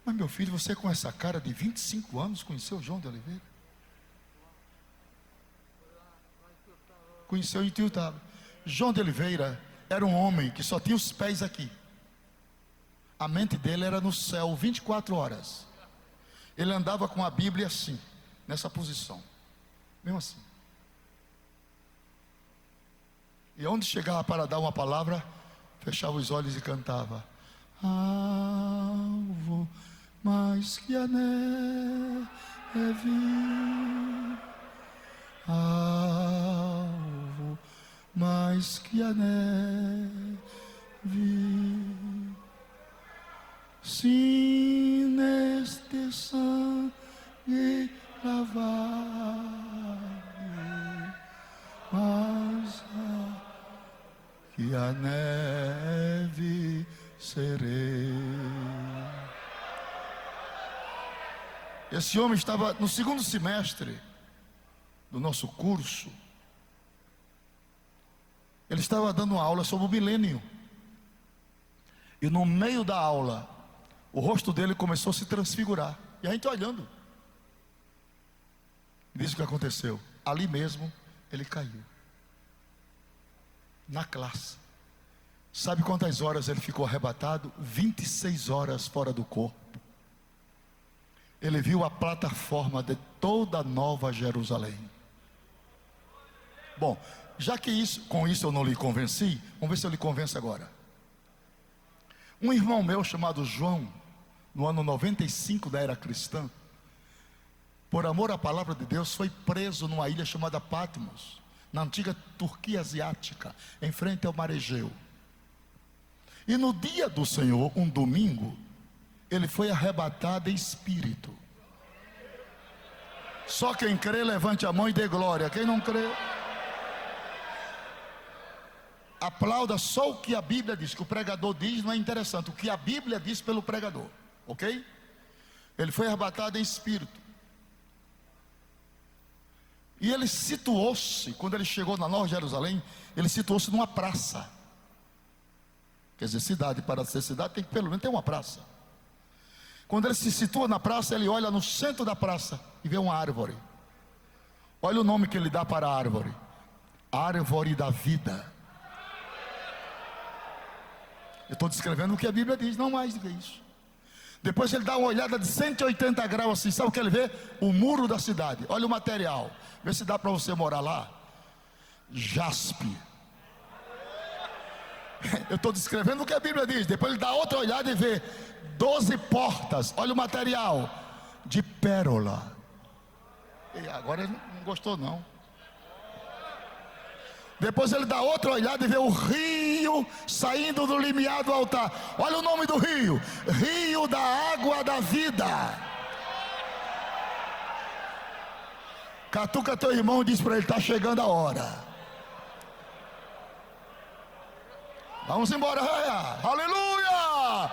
Mas meu filho, você com essa cara de 25 anos conheceu o João de Oliveira? Conheceu em Itiutaba. João de Oliveira era um homem que só tinha os pés aqui. A mente dele era no céu 24 horas. Ele andava com a Bíblia assim, nessa posição, mesmo assim. E onde chegava para dar uma palavra, fechava os olhos e cantava: alvo mais que a neve, alvo mais que a neve. Se neste sangue lavado, mais que a neve serei. Esse homem estava no segundo semestre do nosso curso. Ele estava dando uma aula sobre o milênio. E no meio da aula, o rosto dele começou a se transfigurar. E a gente olhando. Diz o que aconteceu. Ali mesmo, ele caiu. Na classe. Sabe quantas horas ele ficou arrebatado? 26 horas fora do corpo. Ele viu a plataforma de toda a Nova Jerusalém. Bom, já que com isso eu não lhe convenci, vamos ver se eu lhe convenço agora. Um irmão meu chamado João, no ano 95 da era cristã, por amor à palavra de Deus, foi preso numa ilha chamada Patmos, na antiga Turquia asiática, em frente ao mar Egeu. E no dia do Senhor, um domingo, ele foi arrebatado em espírito. Só quem crê, levante a mão e dê glória. Quem não crê, aplauda só o que a Bíblia diz. Que o pregador diz não é interessante. O que a Bíblia diz pelo pregador, ok? Ele foi arrebatado em espírito. E ele situou-se, quando ele chegou na Nova Jerusalém, ele situou-se numa praça. Quer dizer, cidade, para ser cidade, tem que pelo menos ter uma praça. Quando ele se situa na praça, ele olha no centro da praça e vê uma árvore. Olha o nome que ele dá para a árvore: árvore da vida. Eu estou descrevendo o que a Bíblia diz, não mais do que isso. Depois ele dá uma olhada de 180 graus assim, sabe o que ele vê? O muro da cidade. Olha o material, vê se dá para você morar lá. Jaspe. Eu estou descrevendo o que a Bíblia diz. Depois ele dá outra olhada e vê 12 portas. Olha o material, de pérola. E agora ele não gostou não. Depois ele dá outra olhada e vê o rio saindo do limiar do altar. Olha o nome do rio: Rio da Água da Vida. Catuca teu irmão e diz para ele: está chegando a hora. Vamos embora, raia. Aleluia!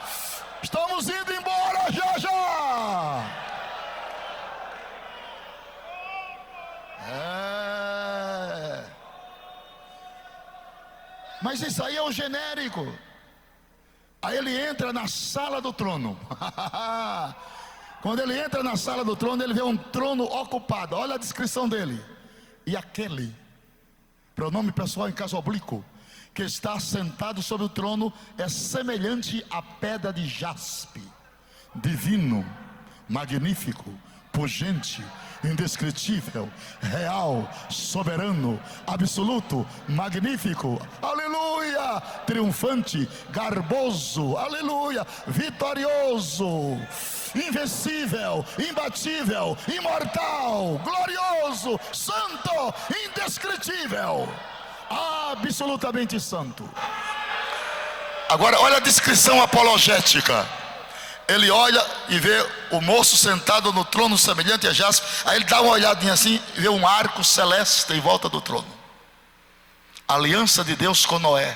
Estamos indo embora já já. Mas isso aí é o genérico. Aí ele entra na sala do trono. Quando ele entra na sala do trono, ele vê um trono ocupado. Olha a descrição dele: e aquele, pronome pessoal em caso oblíquo, que está sentado sobre o trono é semelhante à pedra de jaspe, divino, magnífico, pungente, indescritível, real, soberano, absoluto, magnífico, aleluia, triunfante, garboso, aleluia, vitorioso, invencível, imbatível, imortal, glorioso, santo, indescritível, absolutamente santo. Agora olha a descrição apologética. Ele olha e vê o moço sentado no trono semelhante a jaspe. Aí ele dá uma olhadinha assim e vê um arco celeste em volta do trono. Aliança de Deus com Noé.